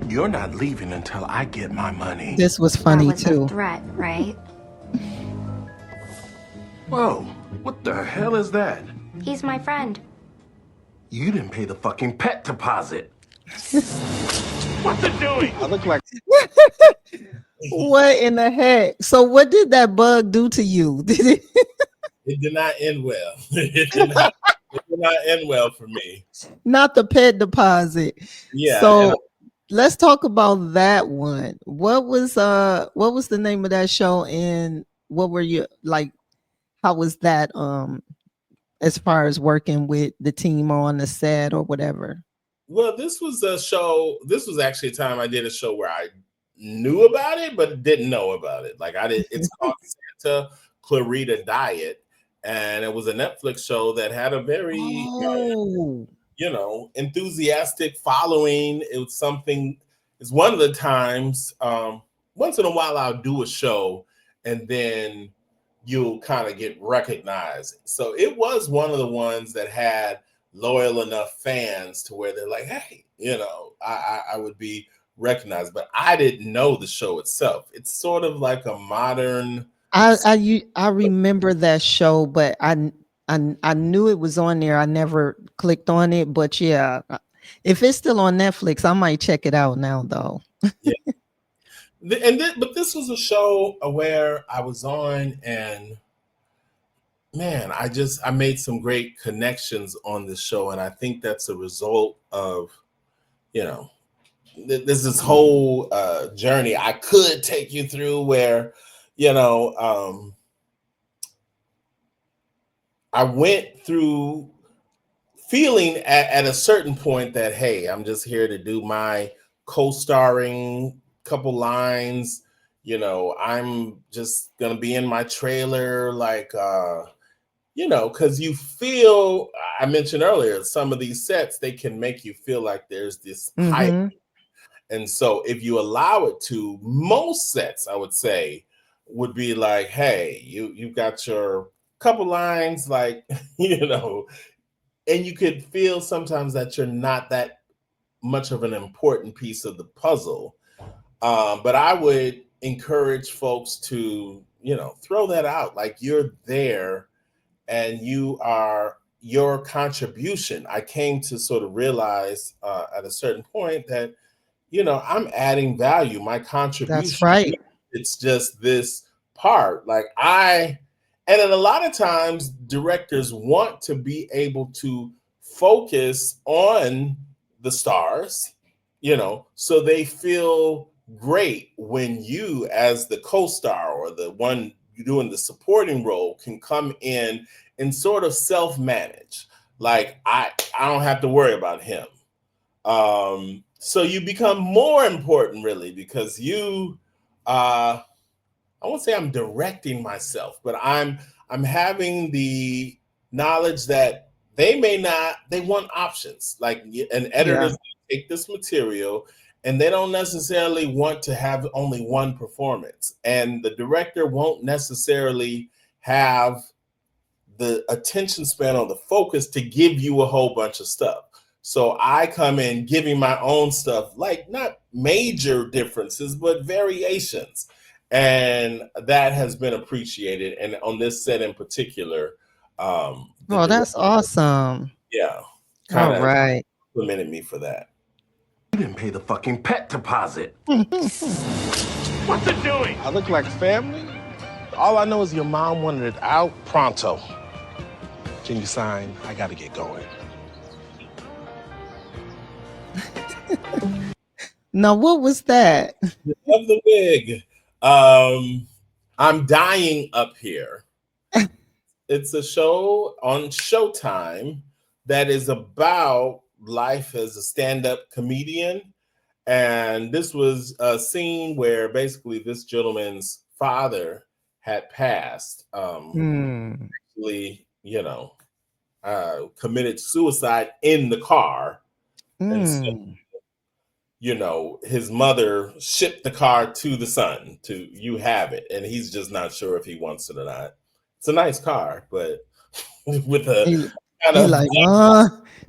You're not leaving until I get my money. This was funny that was too. A threat, right? Whoa, what the hell is that? He's my friend. You didn't pay the fucking pet deposit. What's it doing? I look like what in the heck? So what did that bug do to you? Did it? It did not end well. It did not end well for me. Not the pet deposit. Yeah. So let's talk about that one. What was the name of that show, and what were you like? How was that as far as working with the team on the set or whatever? Well, this was a show. This was actually a time I did a show where I knew about it but didn't know about it. Like it's called Santa Clarita Diet, and it was a Netflix show that had a very you know, enthusiastic following. It was something. It's one of the times. Once in a while, I'll do a show, and then you'll kind of get recognized. So it was one of the ones that had loyal enough fans to where they're like, hey, you know, I would be recognized, but I didn't know the show itself. It's sort of like a modern. I remember that show, but I knew it was on there. I never clicked on it, but yeah, if it's still on Netflix, I might check it out now though. Yeah. But this was a show where I was on, and man, I made some great connections on this show, and I think that's a result of, you know, there's this whole journey I could take you through where, you know, I went through feeling at a certain point that, hey, I'm just here to do my co-starring couple lines. You know, I'm just gonna be in my trailer, like you know, because you feel, I mentioned earlier, some of these sets, they can make you feel like there's this hype. Mm-hmm. And so if you allow it to, most sets, I would say, would be like, hey, you got your couple lines, like, you know, and you could feel sometimes that you're not that much of an important piece of the puzzle. But I would encourage folks to, you know, throw that out. Like, you're there and you are your contribution. I came to sort of realize at a certain point that, you know, I'm adding value. My That's contribution, right. it's just this part. Like, and then a lot of times directors want to be able to focus on the stars, you know, so they feel great when you, as the co-star or the one doing the supporting role, can come in and sort of self-manage. Like, I don't have to worry about him. So you become more important, really, because you I won't say I'm directing myself, but I'm having the knowledge that they want options. Like, an Yeah. editor's take this material and they don't necessarily want to have only one performance. And the director won't necessarily have the attention span or the focus to give you a whole bunch of stuff. So I come in giving my own stuff, like not major differences, but variations. And that has been appreciated. And on this set in particular, the Oh, director, that's awesome. yeah, kind All of right. complimented me for that. You didn't pay the fucking pet deposit. What's it doing? I look like family. All I know is your mom wanted it out pronto. Can you sign? I gotta get going. Now, what was that? Love the wig. I'm dying up here. It's a show on Showtime that is about life as a stand-up comedian. And this was a scene where basically this gentleman's father had passed, Hmm. actually, you know, committed suicide in the car. And so, Mm. you know, his mother shipped the car to the son to, you have it. And he's just not sure if he wants it or not. It's a nice car, but with a He, kind he of like,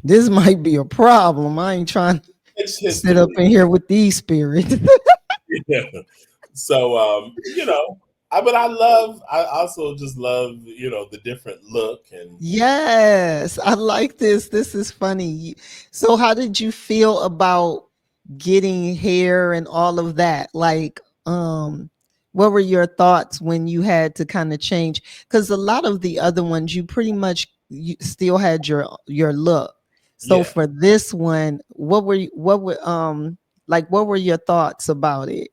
this might be a problem. I ain't trying to it's sit up history. in here with these spirits. Yeah. So you know, I also just love, you know, the different look. And Yes, I like this. This is funny. So, how did you feel about getting hair and all of that? Like, what were your thoughts when you had to kind of change? Because a lot of the other ones, you pretty much you still had your look. So yeah, for this one, what were like what were your thoughts about it?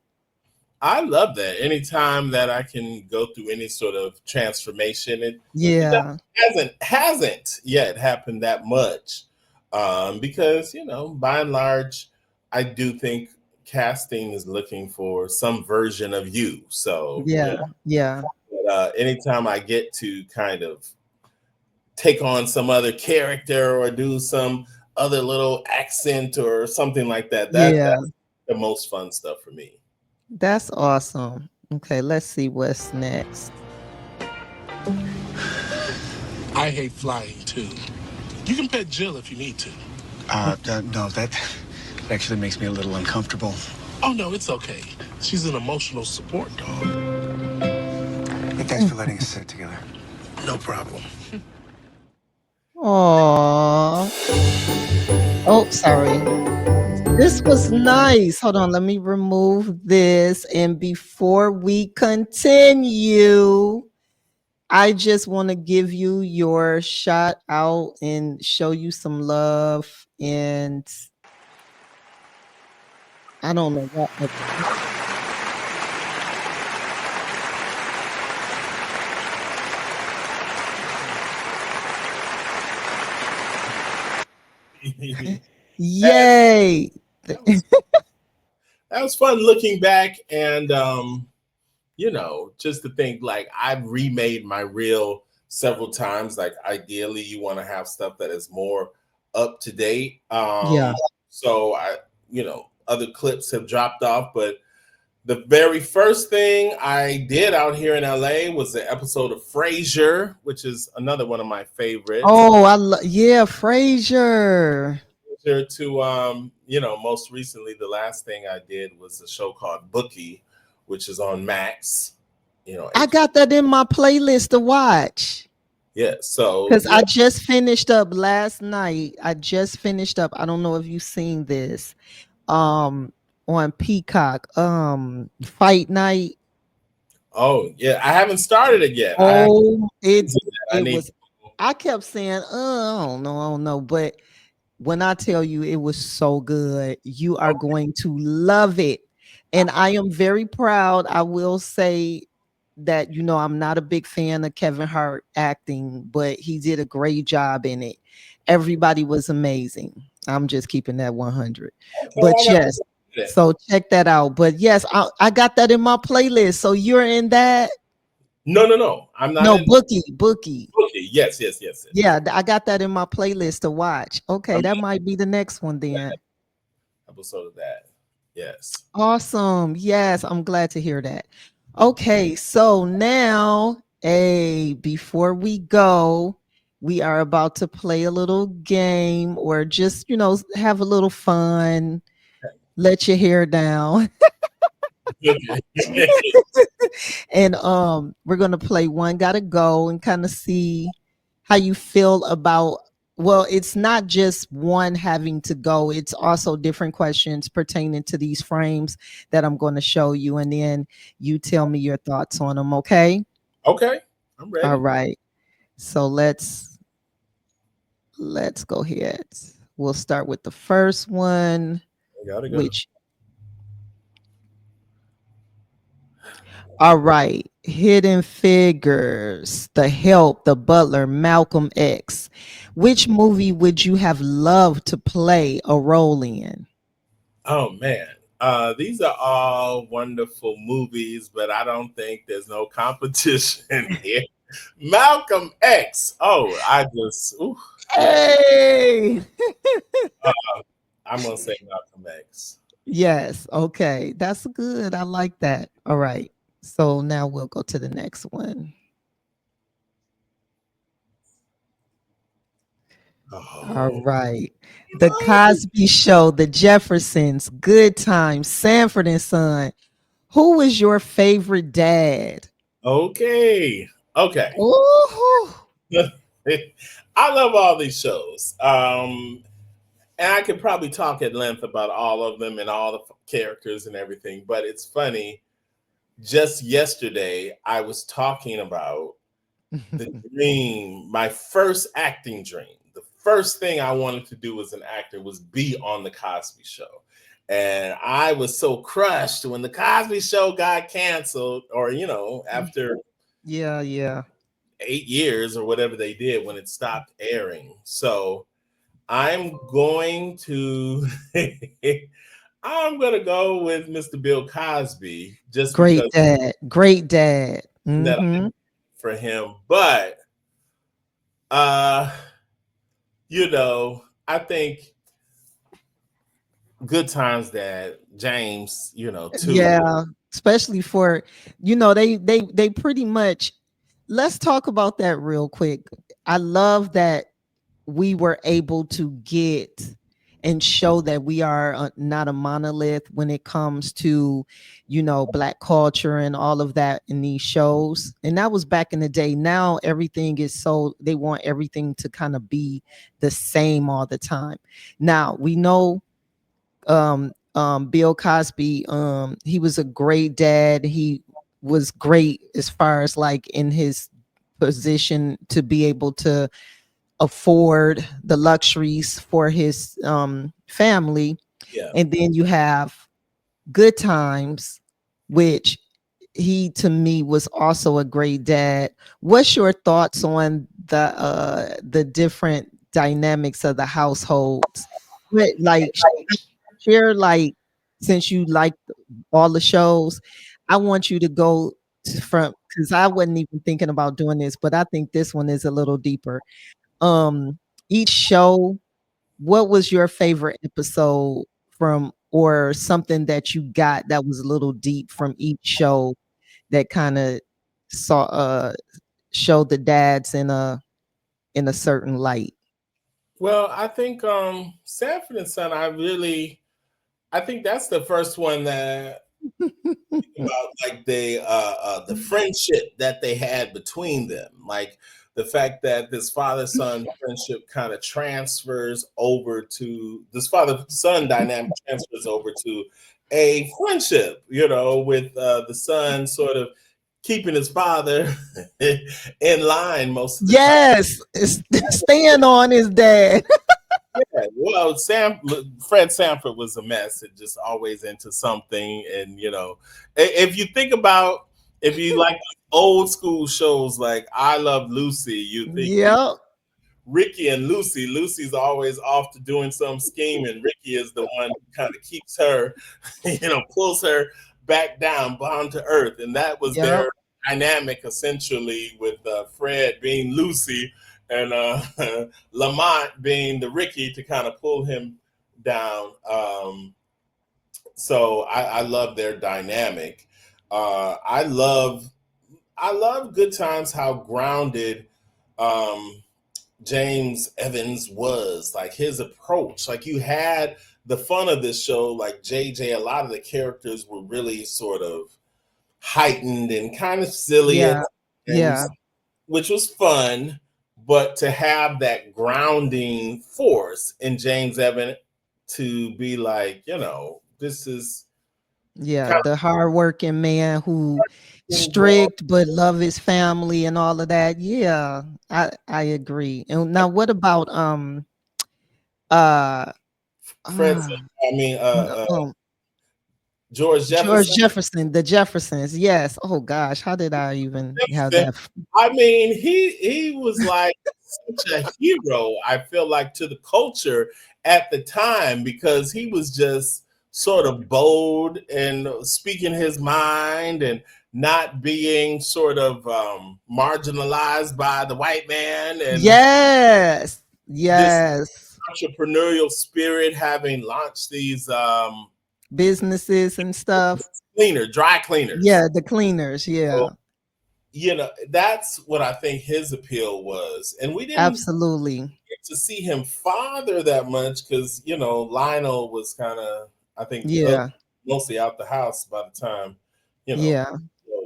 I love that. Anytime that I can go through any sort of transformation, it Yeah, hasn't yet happened that much. Because, you know, by and large, I do think casting is looking for some version of you. So, you yeah, know, yeah, but, anytime I get to kind of take on some other character or do some other little accent or something like that, yeah. that's the most fun stuff for me. That's awesome. Okay, let's see what's next. I hate flying too. You can pet Jill if you need to. No, that actually makes me a little uncomfortable. Oh no, it's okay. She's an emotional support dog. Hey, thanks for letting us sit together. No problem. Aww. Oh, sorry. This was nice. Hold on, let me remove this. And before we continue, I just want to give you your shout out and show you some love. And I don't know what. Yay. that was that was fun looking back, and just to think like I've remade my reel several times. Like ideally, you want to have stuff that is more up to date. Yeah. So other clips have dropped off, but the very first thing I did out here in LA was the episode of Frasier, which is another one of my favorites. Oh, yeah, Frasier. To most recently, the last thing I did was a show called Bookie, which is on Max. I got that in my playlist to watch. Yeah, so because I just finished up last night. I don't know if you've seen this. On Peacock, Fight Night. Oh yeah, I haven't started it yet. Oh, I kept saying, I don't know, but when I tell you it was so good, you are going to love it. And I am very proud. I will say that, I'm not a big fan of Kevin Hart acting, but he did a great job in it. Everybody was amazing. I'm just keeping that 100. But yes, so check that out. But yes, I got that in my playlist. So you're in that? No. I'm not. No, Bookie. Yes. Yeah, I got that in my playlist to watch. Okay, that might be the next one then. Episode of that. Yes. Awesome. Yes, I'm glad to hear that. Okay, so now, before we go, we are about to play a little game or just, have a little fun, let your hair down. And we're going to play One Gotta Go and kind of see how you feel about, well, it's not just one having to go. It's also different questions pertaining to these frames that I'm going to show you. And then you tell me your thoughts on them. Okay. Okay. I'm ready. All right. So let's go ahead. We'll start with the first one, which. All right. Hidden Figures, The Help, The Butler, Malcolm X. Which movie would you have loved to play a role in? Oh man. These are all wonderful movies, but I don't think there's no competition here. Malcolm X. Oh, Hey. I'm gonna say Malcolm X. Yes. Okay. That's good. I like that. All right. So now we'll go to the next one. All right. The Cosby Show, The Jeffersons, Good Times, Sanford and Son. Who was your favorite dad? Okay. Ooh. I love all these shows. And I could probably talk at length about all of them and all the characters and everything, but it's funny. Just yesterday, I was talking about the dream, my first acting dream. The first thing I wanted to do as an actor was be on the Cosby Show. And I was so crushed when the Cosby Show got canceled, or, after 8 years or whatever they did when it stopped airing. So I'm going to go with Mr. Bill Cosby. Just great dad. Mm-hmm. For him. But I think Good Times Dad, James, too. Yeah, especially for, they pretty much, let's talk about that real quick. I love that we were able to get and show that we are not a monolith when it comes to, Black culture and all of that in these shows. And that was back in the day. Now everything is they want everything to kind of be the same all the time. Now we know Bill Cosby, he was a great dad. He was great as far as like in his position to be able to afford the luxuries for his family. Yeah. And then you have Good Times, which he to me was also a great dad. What's your thoughts on the different dynamics of the households? What, like, share, like, since you like all the shows, I want you to go from, because I wasn't even thinking about doing this, but I think this one is a little deeper. Each show, what was your favorite episode from, or something that you got that was a little deep from each show that kind of saw showed the dads in a certain light? Well, I think Sanford and Son, I think that's the first one that about like the friendship that they had between them. Like the fact that this father-son friendship kind of transfers over to this father-son dynamic transfers over to a friendship, with the son sort of keeping his father in line most of the time. Yes, it's staying on his dad. Yeah, well, Fred Sanford was a mess and just always into something. And if you think about, if you like old school shows like I Love Lucy, you think Yep. Ricky and Lucy. Lucy's always off to doing some scheme, and Ricky is the one who kind of keeps her, pulls her back down, bound to earth. And that was Yep. their dynamic essentially, with Fred being Lucy and Lamont being the Ricky to kind of pull him down. So I love their dynamic. I love Good Times, how grounded James Evans was, like his approach. Like you had the fun of this show, like JJ, a lot of the characters were really sort of heightened and kind of silly Yeah. and which was fun, but to have that grounding force in James Evans to be like, this is The hardworking man who strict but love his family and all of that. Yeah, I agree. And now what about uh, Fred, uh I mean, no, George George Jefferson. Jefferson, the Jeffersons. Yes. Oh gosh, how did I even have that? I mean, he was like such a hero, I feel like, to the culture at the time, because he was just sort of bold and speaking his mind and not being sort of marginalized by the white man, and Yes. this Yes. entrepreneurial spirit, having launched these Businesses and stuff. dry cleaners. Yeah, the cleaners. Yeah. So, that's what I think his appeal was. And we didn't Absolutely. get to see him father that much because, Lionel was kind of, I think, Yeah. mostly out the house by the time, Yeah.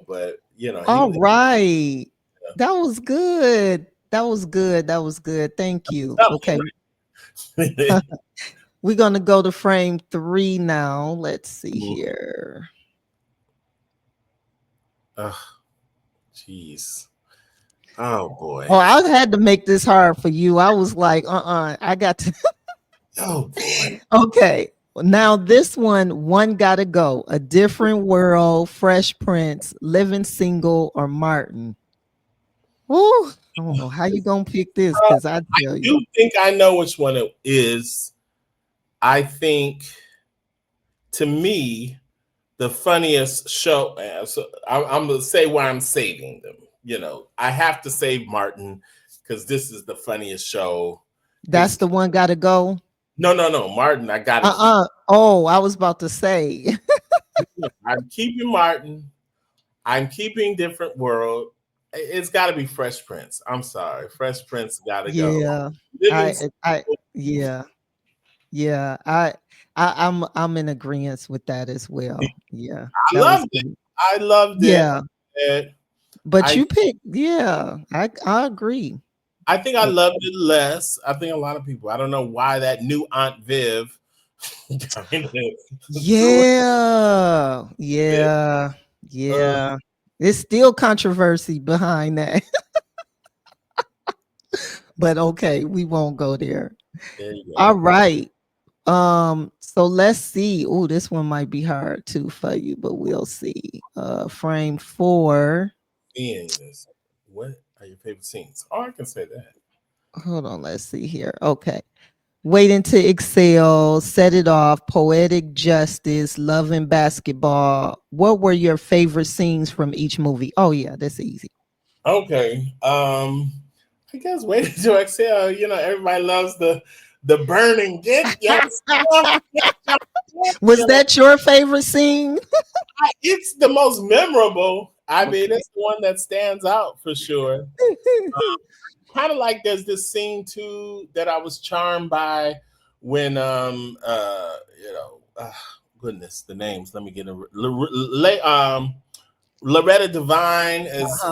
but, All right. That was good. That was good. That was good. Thank you. Okay. We're going to go to frame 3 now. Let's see here. Jeez. Oh, boy. Oh, I had to make this hard for you. I was like, I got to. Oh, boy. Okay. Now this one gotta go. A Different World, Fresh Prince, Living Single, or Martin. Ooh, I don't know how you gonna pick this, because I tell you. do think I know which one it is. I think, to me, the funniest show. So I'm going to say why I'm saving them. I have to save Martin because this is the funniest show. That's the one gotta go. No, Martin. I got to. Oh, I was about to say. I'm keeping Martin. I'm keeping Different World. It's got to be Fresh Prince. I'm sorry, Fresh Prince got to go. I'm in agreement with that as well. Yeah, I loved it. I loved it. Yeah, but you picked. Yeah, I agree. I think I loved it less. I think a lot of people. I don't know why that new Aunt Viv. Yeah. There's still controversy behind that. But okay, we won't go there. There you All go. right. So let's see. Oh, this one might be hard too for you, but we'll see. Frame 4. Seeing this. What are your favorite scenes? Oh, I can say that. Hold on, let's see here. Okay. Waiting to Excel, Set It Off, Poetic Justice, Love and Basketball. What were your favorite scenes from each movie? Oh yeah, that's easy. Okay. I guess waiting to exhale. You know, everybody loves the burning. Get your stuff. Get your stuff, Was that your favorite scene? it's the most memorable. I mean, it's the one that stands out for sure. Kind of like there's this scene too that I was charmed by when goodness, the names. Let me get Loretta Devine is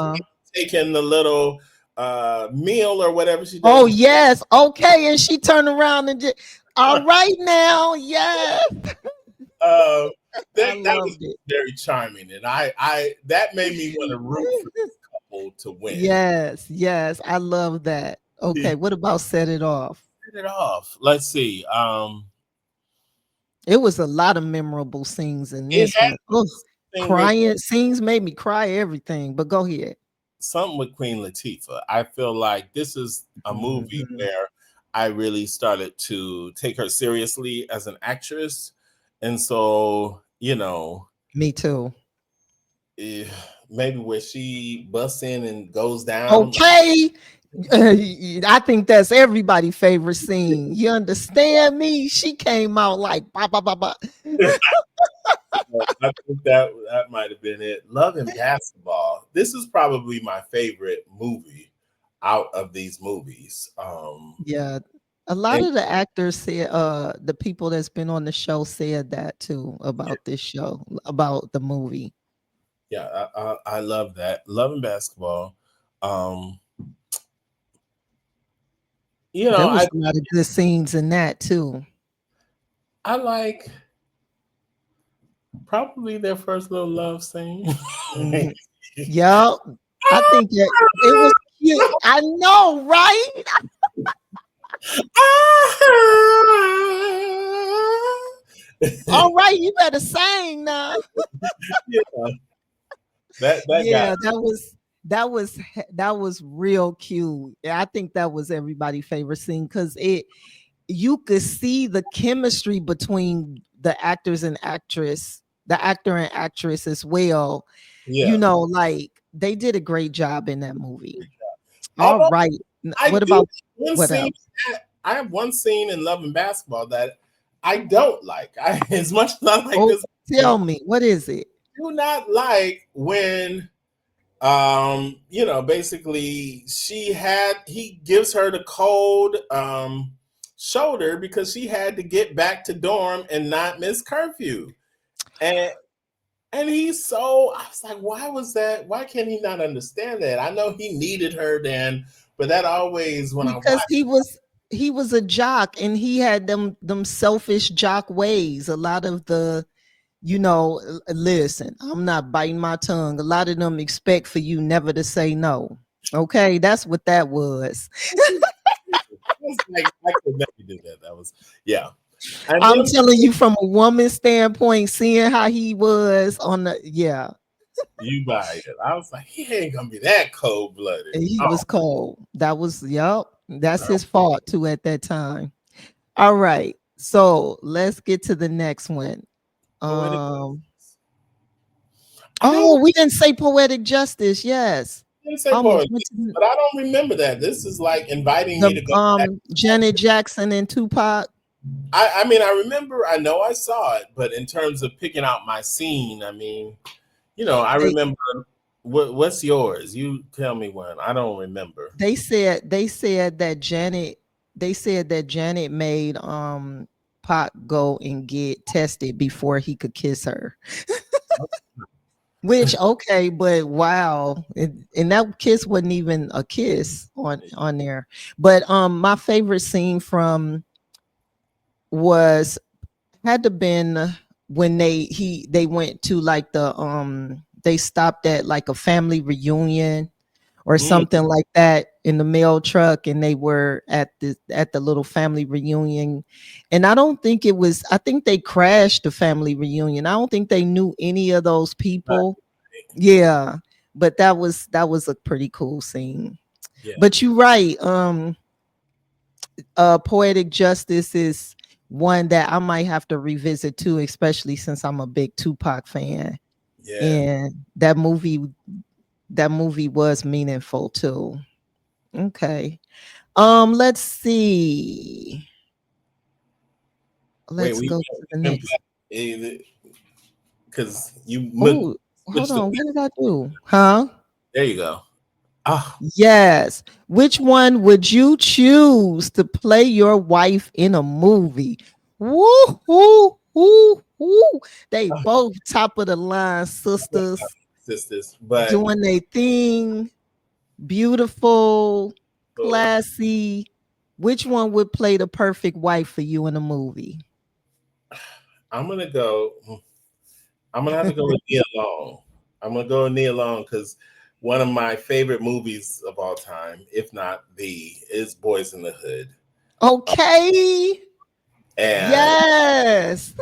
taking the little meal or whatever she does. Oh yes, okay, and she turned around and just all right now, yes. That was very charming, and I that made me want to root for this couple to win. Yes, I love that. Okay, what about Set It Off? Set It Off. Let's see. It was a lot of memorable scenes in this one. Oh, crying scenes made me cry everything, but go ahead. Something with Queen Latifah. I feel like this is a movie where I really started to take her seriously as an actress. And so, you know, me too. Maybe where she busts in and goes down. Okay. I think that's everybody's favorite scene. You understand me? She came out like bah, bah, bah, bah. I think that might have been it. Love and Basketball. This is probably my favorite movie out of these movies. Yeah. A lot of the actors said, the people that's been on the show said that too about this show, about the movie. Yeah, I love that. Love and Basketball. You know, there was a lot of good scenes in that too. I like probably their first little love scene. Yeah, I think it was cute. I know, right? All right, you better sing now. That was real cute. I think that was everybody's favorite scene because you could see the chemistry between the actors and actress, the actor and actress as well. You know, like they did a great job in that movie. All right. What about what else? I have one scene in Love and Basketball that I don't like. As much as I like this. Tell me, what is it? Do not like when you know, basically he gives her the cold shoulder because she had to get back to dorm and not miss curfew. And he's so, I was like, why was that? Why can't he not understand that? I know he needed her then, but that always because he was a jock and he had them selfish jock ways. A lot of the, you know, listen, I'm not biting my tongue. A lot of them expect for you never to say no. Okay, that's what that was. I could never do that. That was, yeah. I'm telling you from a woman's standpoint, seeing how he was on the, yeah. You buy it. I was like, he ain't gonna be that cold-blooded. He was cold. That was, that's his fault too at that time. All right, so let's get to the next one. Oh, we didn't say Poetic Justice. Yes. Didn't say poetic, but I don't remember that. This is like inviting me to go back. Janet Jackson and Tupac. I mean, I remember, I know I saw it, but in terms of picking out my scene, I mean, you know, I remember. What's yours? You tell me one. I don't remember. They said that Janet made Pac go and get tested before he could kiss her. Which, okay, but wow. And that kiss wasn't even a kiss on there. But my favorite scene from had to been when they went to like the they stopped at like a family reunion or something like that, in the mail truck, and they were at the little family reunion. And I don't think it was. I think they crashed the family reunion. I don't think they knew any of those people. Yeah, but that was a pretty cool scene. Yeah. But you're right. Poetic Justice is one that I might have to revisit too, especially since I'm a big Tupac fan. Yeah. And that movie was meaningful too. Okay. Let's see. Wait, Let's go to the next. because you. Oh, hold switched the- on. What did I do? Huh? There you go. Ah, Yes. Which one would you choose to play your wife in a movie? Woo hoo hoo hoo. They both top of the line sisters sisters, but doing their thing. Beautiful, oh, classy. Which one would play the perfect wife for you in a movie? I'm gonna go. I'm gonna have to go with Nia Long. I'm gonna go with Nia Long because one of my favorite movies of all time, if not the, is Boys in the Hood. Okay. And Yes.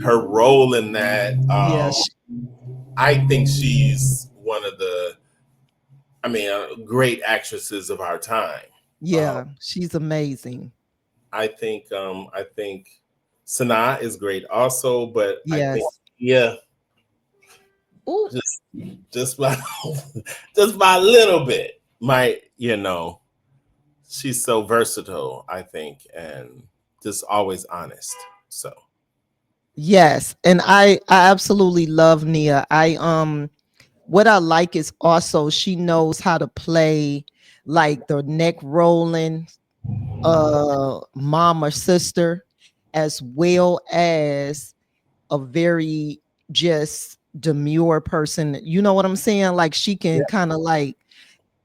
her role in that, Yes. I think she's one of the, great actresses of our time. Yeah, she's amazing. I think Sanaa is great also, but I Yes. think Ooh. just by just by a little bit might, she's so versatile, I think, and just always honest. So Yes, and I absolutely love Nia. What I like is also she knows how to play like the neck rolling mom or sister, as well as a very just demure person. You know what I'm saying? Like she can kind of like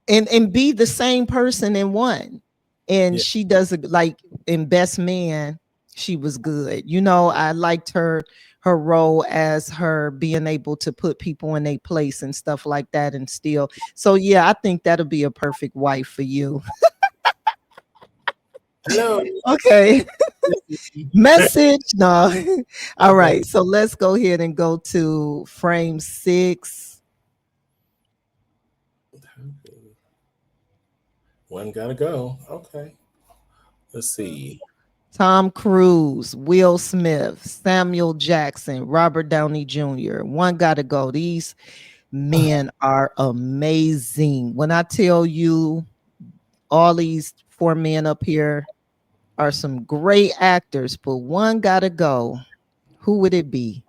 and be the same person in one. And yeah. she does it like in Best Man, she was good. I liked her role as her being able to put people in their place and stuff like that and still. So yeah, I think that'll be a perfect wife for you. Hello. Okay. Message. No. All right. So let's go ahead and go to frame 6. One gotta go. Okay. Let's see. Tom Cruise, Will Smith, Samuel Jackson, Robert Downey Jr. One gotta go. These men are amazing. When I tell you all these 4 men up here are some great actors, but one gotta go. Who would it be?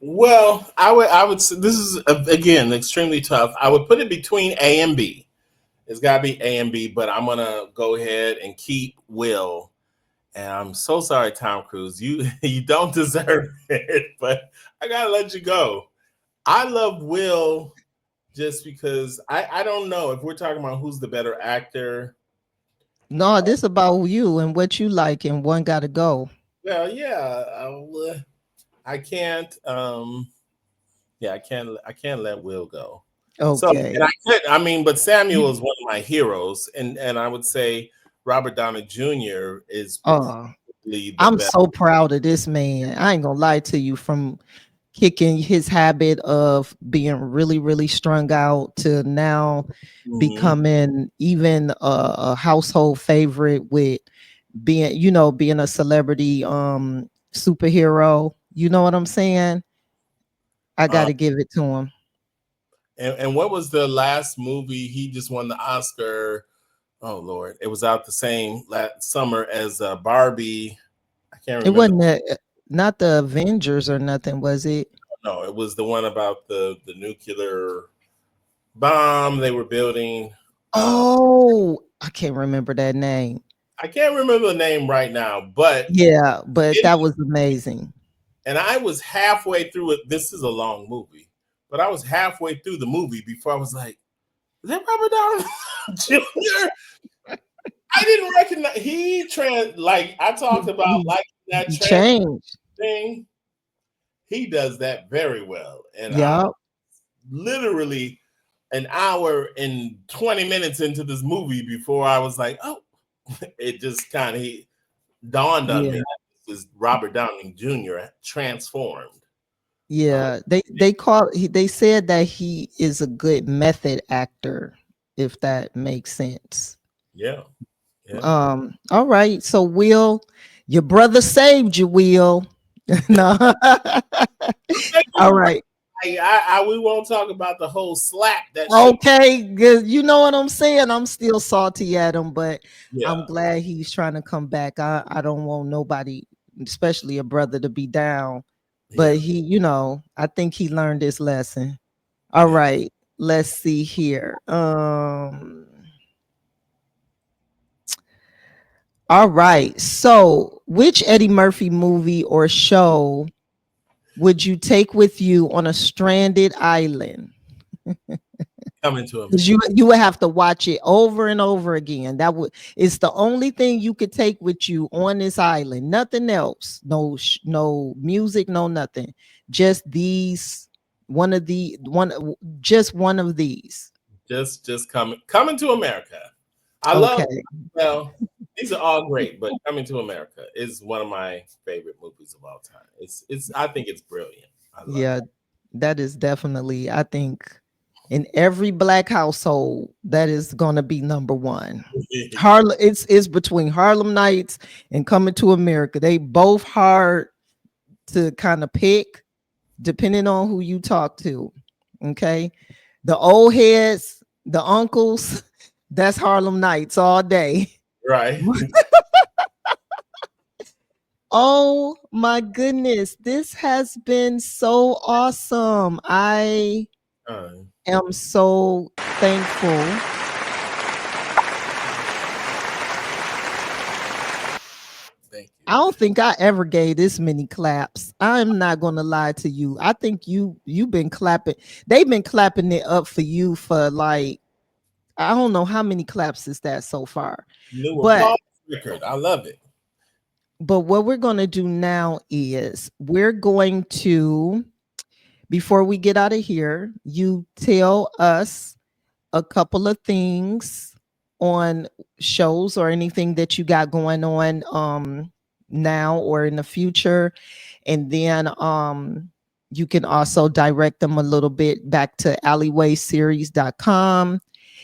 Well, I would say this is again extremely tough. I would put it between A and B. It's gotta be A and B, but I'm gonna go ahead and keep Will. And I'm so sorry, Tom Cruise. You you don't deserve it, but I gotta let you go. I love Will just because I don't know if we're talking about who's the better actor. No, this about you and what you like, and one gotta go. Well, yeah, I can't. I can't let Will go. So, Okay. and I could, but Samuel is one of my heroes, and I would say Robert Downey Jr. is Oh, probably the I'm best. so proud of this man. I ain't gonna lie to you, from kicking his habit of being really, really strung out to now becoming even a household favorite with being a celebrity superhero. You know what I'm saying? I got Uh, to give it to him. and what was the last movie he just won the Oscar? Oh Lord, it was out the same last summer as Barbie. I can't It remember. wasn't not the Avengers or nothing, was it? No, it was the one about the nuclear bomb they were building. Oh, I can't remember that name. I can't remember the name right now, but Yeah, but that was amazing. and I was halfway through it. This is a long movie, but I was halfway through the movie before I was like, "Is that Robert Downey Jr.?" I didn't recognize like I talked about He, like that he trans changed. thing. He does that very well, and I Yeah. literally an hour and 20 minutes into this movie before I was like, oh, it just kind of dawned on me that this is Robert Downey Jr. transformed. Yeah, they said that he is a good method actor, if that makes sense. Yeah. All right. So Will, your brother saved you, Will. No. All right. We won't talk about the whole slap that Okay, good. You know what I'm saying? I'm still salty at him, but I'm yeah. glad he's trying to come back. I don't want nobody, especially a brother, to be down. But he, you know, I think he learned his lesson. All right. Let's see here. All right. So, which Eddie Murphy movie or show would you take with you on a stranded island? Coming to him. Because you would have to watch it over and over again. It's the only thing you could take with you on this island. Nothing else. No music, no nothing. Just one of these. Just coming to America. I love. Well, these are all great, but Coming to America is one of my favorite movies of all time. I think it's brilliant. Yeah, that is definitely, I think, in every Black household, that is gonna be number one. Harlem, it's between Harlem Nights and Coming to America. They both hard to kind of pick, depending on who you talk to. Okay, the old heads, the uncles, that's Harlem Nights all day. Right. Oh my goodness, this has been so awesome. I am so thankful. Thank you. I don't think I ever gave this many claps. I'm not gonna lie to you. I think you've been clapping. They've been clapping it up for you for like, I don't know how many claps is that so far. New applause record. I love it. But what we're gonna do now is we're going to, before we get out of here, you tell us a couple of things on shows or anything that you got going on now or in the future, and then you can also direct them a little bit back to alleywayseries.com.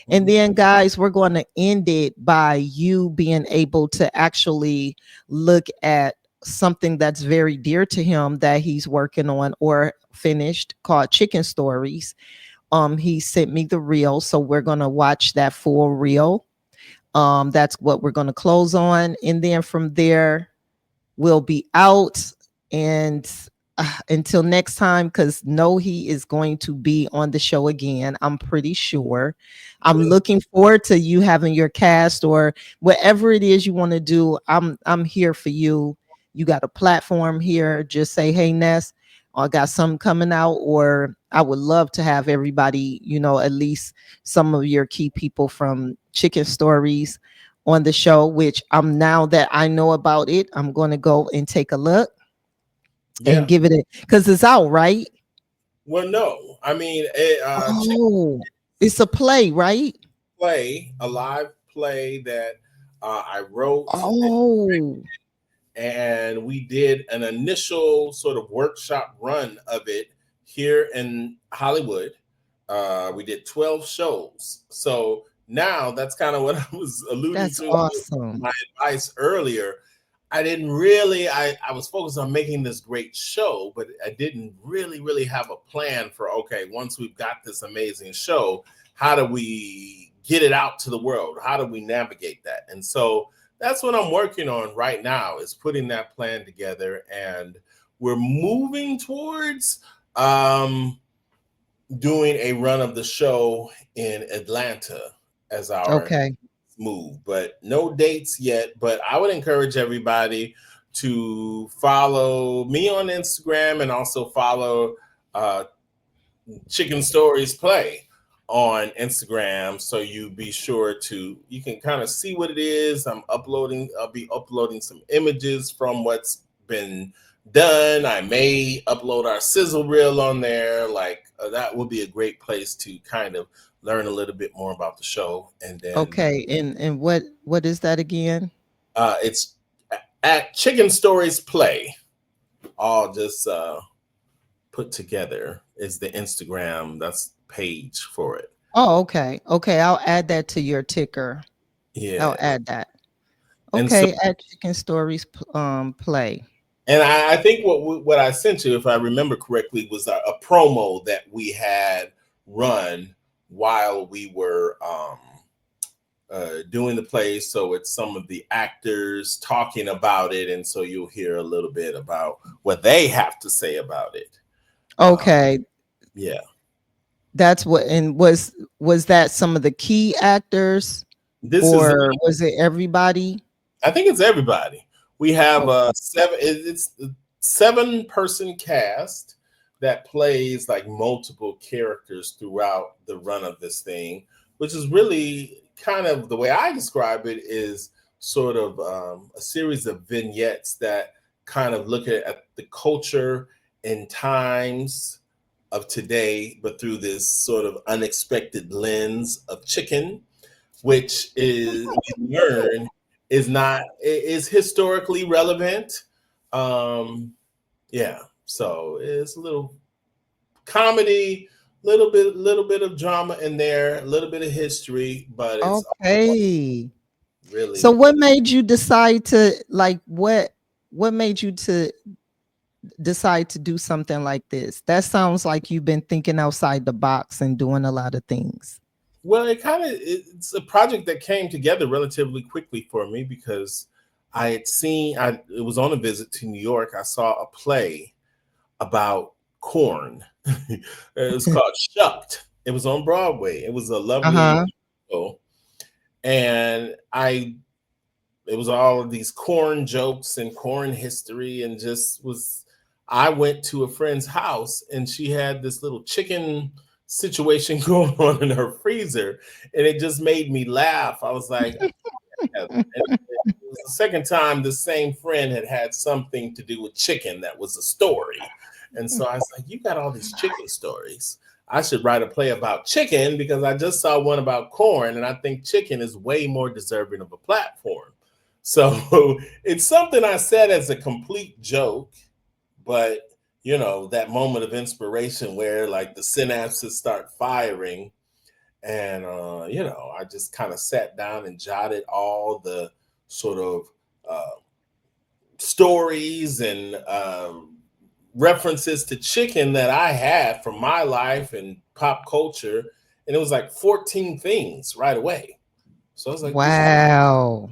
And then, guys, we're going to end it by you being able to actually look at something that's very dear to him that he's working on or finished, called Chicken Stories. He sent me the reel, so we're going to watch that full reel. That's what we're going to close on. And then from there, we'll be out. And until next time, because he is going to be on the show again, I'm pretty sure. I'm looking forward to you having your cast or whatever it is you want to do. I'm here for you. You got a platform here. Just say, hey, Ness, I got something coming out, or I would love to have everybody, at least some of your key people from Chicken Stories on the show, which now that I know about it, I'm going to go and take a look and give it because it's out, right? Well, no, I mean, it's a play, right? A live play that I wrote. And we did an initial sort of workshop run of it here in Hollywood. We did 12 shows. So now that's kind of what I was alluding to. Awesome. My advice earlier. I didn't really, I was focused on making this great show, but I didn't really have a plan for, okay, once we've got this amazing show, how do we get it out to the world? How do we navigate that? And so that's what I'm working on right now, is putting that plan together. And we're moving towards doing a run of the show in Atlanta as our move, but no dates yet. But I would encourage everybody to follow me on Instagram and also follow Chicken Stories Play on Instagram, so you be sure to, you can kind of see what it is. I'll be uploading some images from what's been done. I may upload our sizzle reel on there. Like that would be a great place to kind of learn a little bit more about the show, and then Okay, and what is that again? it's at Chicken Stories Play, all just put together is the Instagram that's page for it. Oh, okay. Okay, I'll add that to your ticker. Yeah, I'll add that. and so Okay, at Chicken Stories Play. and I think what I sent you, if I remember correctly, was a promo that we had run while we were doing the play. So it's some of the actors talking about it, and so you'll hear a little bit about what they have to say about it. Okay, Yeah, that's what. And was that some of the key actors, this is. or was it everybody? I think it's everybody. We have Okay. it's a 7-person cast that plays like multiple characters throughout the run of this thing, which is really kind of the way I describe it is sort of a series of vignettes that kind of look at the culture and times of today, but through this sort of unexpected lens of chicken, which is we learn is historically relevant. Yeah, so it's a little comedy, little bit of drama in there, a little bit of history, but it's Okay. really. So what made you decide to like what made you to decide to do something like this? That sounds like you've been thinking outside the box and doing a lot of things. Well, it's a project that came together relatively quickly for me because I had seen it was on a visit to New York. I saw a play about corn. It was called Shucked. It was on Broadway. It was a lovely show. And it was all of these corn jokes and corn history, and I went to a friend's house and she had this little chicken situation going on in her freezer, and it just made me laugh. I was like, and it was the second time the same friend had something to do with chicken that was a story. And so I was like, you got all these chicken stories. I should write a play about chicken because I just saw one about corn, and I think chicken is way more deserving of a platform. So it's something I said as a complete joke, but that moment of inspiration where like the synapses start firing, and I just kind of sat down and jotted all the sort of stories and references to chicken that I had from my life and pop culture, and it was like 14 things right away. So I was like, wow.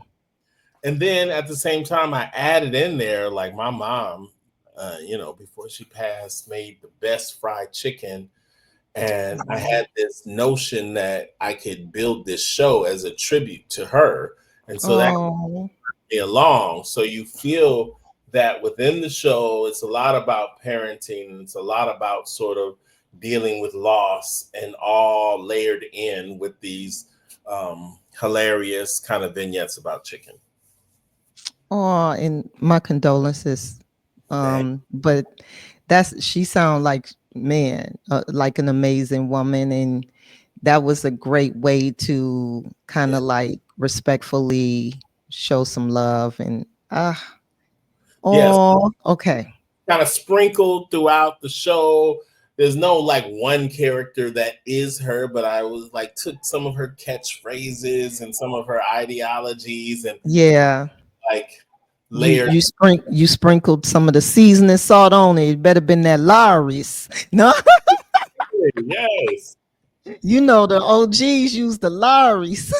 And then at the same time, I added in there like my mom, before she passed, made the best fried chicken. And I had this notion that I could build this show as a tribute to her. And so that brought me along. So you feel that within the show, it's a lot about parenting. It's a lot about sort of dealing with loss, and all layered in with these hilarious kind of vignettes about chicken. Oh, and my condolences. But she sounds like, man, like an amazing woman, and that was a great way to kind of like respectfully show some love. And Yes, okay. kind of sprinkled throughout the show. There's no like one character that is her, but I was like took some of her catchphrases and some of her ideologies and like layered. You sprinkled some of the seasoning salt on it. It better been that Lawry's. No. Yes. The OGs use the Lawry's.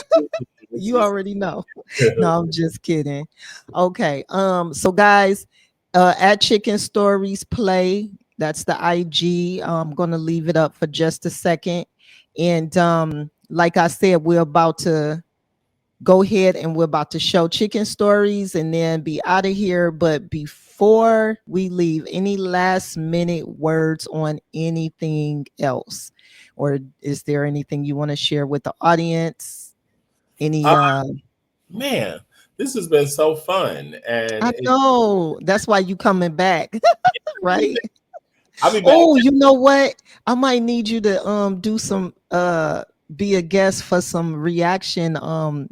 You already know. No, I'm just kidding. Okay. So guys, at Chicken Stories Play, that's the IG. I'm gonna leave it up for just a second. And like I said, we're about to go ahead and we're about to show Chicken Stories and then be out of here. But before we leave, any last minute words on anything else? Or is there anything you want to share with the audience? Any man, this has been so fun. And I know that's why you coming back, right? I'll be back. Oh, you know what? I might need you to do some be a guest for some reaction.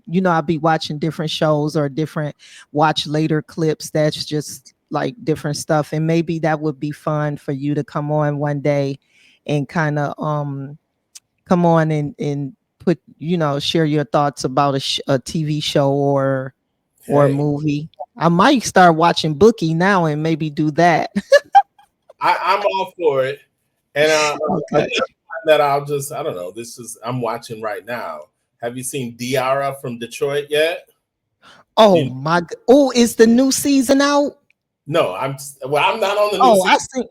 You know, I'll be watching different shows or different watch later clips. That's just like different stuff. And maybe that would be fun for you to come on one day and kind of come on and put, you know, share your thoughts about a TV show or a movie. I might start watching Bookie now and maybe do that. I'm all for it. And okay. that I don't know. I'm watching right now. Have you seen Diara from Detroit yet? Oh my! Oh, is the new season out? No, I'm not on the new. Oh, season.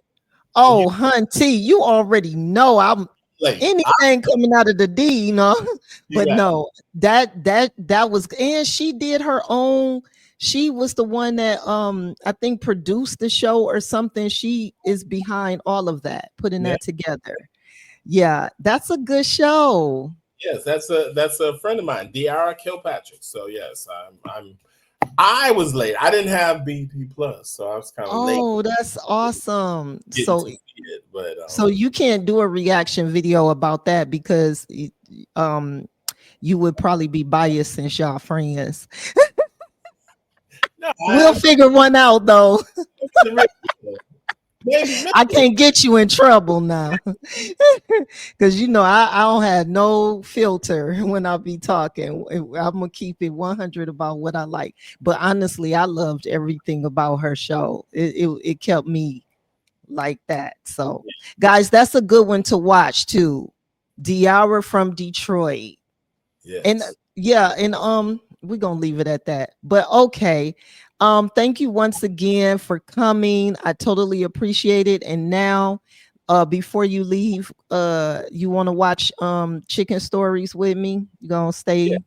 Hunty, you already know I'm like anything coming out of the D, you know. But no, that was, and she did her own. She was the one that I think produced the show or something. She is behind all of that, putting that together. Yeah, that's a good show. Yes, that's a friend of mine, Diara Kilpatrick. So yes, I was late. I didn't have BT Plus, so I was kind of late. Oh, that's awesome. So you can't do a reaction video about that because you would probably be biased since y'all friends. No, we'll figure one out though. Maybe. I can't get you in trouble now because you know I don't have no filter when I be talking. I'm gonna keep it 100 about what I like. But honestly, I loved everything about her show. It kept me like that. So, guys, that's a good one to watch too. Diara from Detroit. Yes. And we're gonna leave it at that. But okay. Thank you once again for coming. I totally appreciate it. And now, before you leave, you want to watch Chicken Stories with me? You gonna stay? Yeah.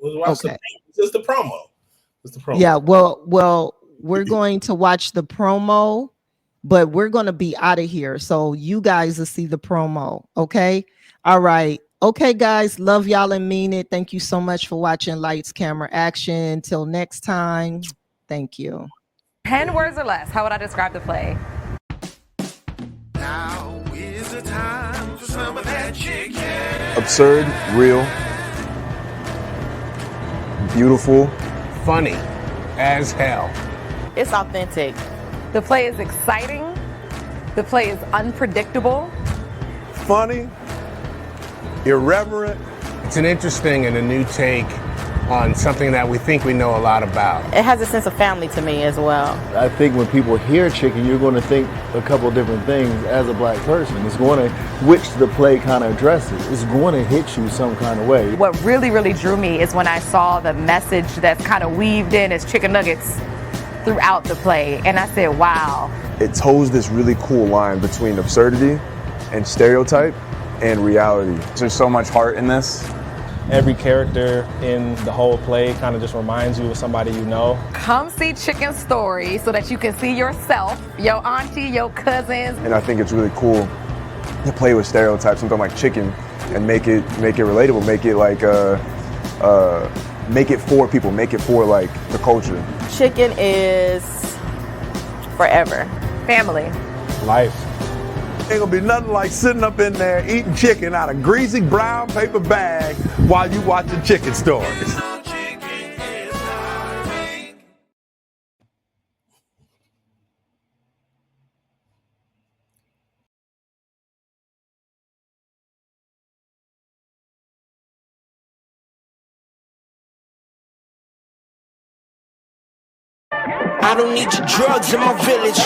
We'll watch just the promo. Just the promo. Yeah. Well, we're going to watch the promo, but we're gonna be out of here. So you guys will see the promo. Okay. All right. Okay, guys, love y'all and mean it. Thank you so much for watching Lights, Camera, Action. Till next time. Thank you. 10 words or less. How would I describe the play? Now is the time for some of that chicken. Absurd, real, beautiful, funny as hell. It's authentic. The play is exciting. The play is unpredictable. funny, irreverent. It's an interesting and a new take on something that we think we know a lot about. It has a sense of family to me as well. I think when people hear chicken, you're going to think a couple of different things as a black person. It's going to, which the play kind of addresses. It's going to hit you some kind of way. What really, really drew me is when I saw the message that's kind of weaved in as chicken nuggets throughout the play. And I said, wow. It toes this really cool line between absurdity and stereotype and reality. There's so much heart in this. Every character in the whole play kind of just reminds you of somebody you know. Come see Chicken Story so that you can see yourself, your auntie, your cousins. And I think it's really cool to play with stereotypes, something like chicken, and make it relatable, make it like make it for people, make it for like the culture. Chicken is forever. Family. Life. Ain't gonna be nothing like sitting up in there eating chicken out of greasy brown paper bag while you watching Chicken Stories. I don't need your drugs in my village.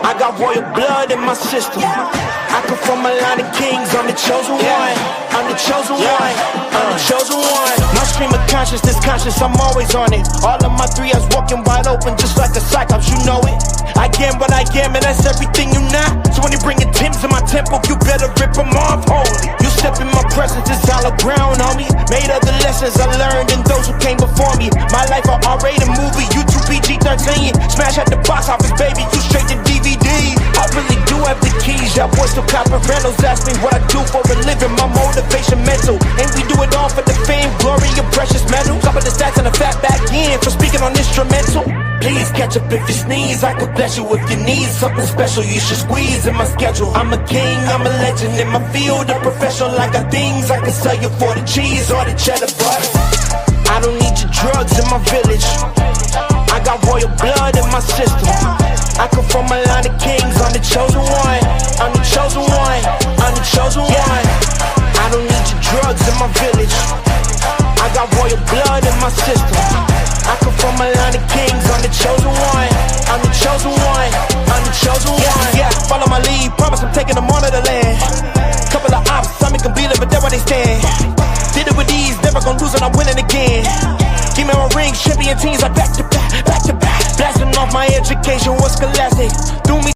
I got royal blood in my system. I come from a line of kings. I'm the chosen one. I'm the chosen one. I'm the chosen one. My stream of consciousness, I'm always on it. All of my 3 eyes walking wide open, just like a cyclops, you know it. I am what I am, and that's everything you not. So when you bring Tim's in my temple, you better rip them off, holy. You step in my presence, it's solid ground, homie. Made of the lessons I learned and those who came before me. My life a R-rated movie, you 2 PG-13. Smash at the box office, baby, you straight to DVD. I really do have the keys, y'all boys still copping rentals. Ask me what I do for a living, my motivation mental. And we do it all for the fame, glory, and precious metal. Couple the stats and a fat back in for speaking on instrumental. Please catch up if you sneeze, I could bless you if you need something special. You should squeeze in my schedule. I'm a king, I'm a legend in my field, a professional. I got things I can sell you for the cheese or the cheddar butter. I don't need your drugs in my village. I got royal blood in my system. I come from a line of kings. I'm the chosen one. I'm the chosen one. I'm the chosen one. I don't need your drugs in my village. I got royal blood in my system. I come from a line of kings. I'm the chosen one. I'm the chosen one. I'm the chosen one. Yeah, follow my lead. Promise I'm taking them on to the land. Couple of ops, some can be but there where they stand. Did it with these, never gonna lose and I'm winning again. Give me my ring, champion teams, I back to back, back to back. Blasting off my education was scholastic. Threw me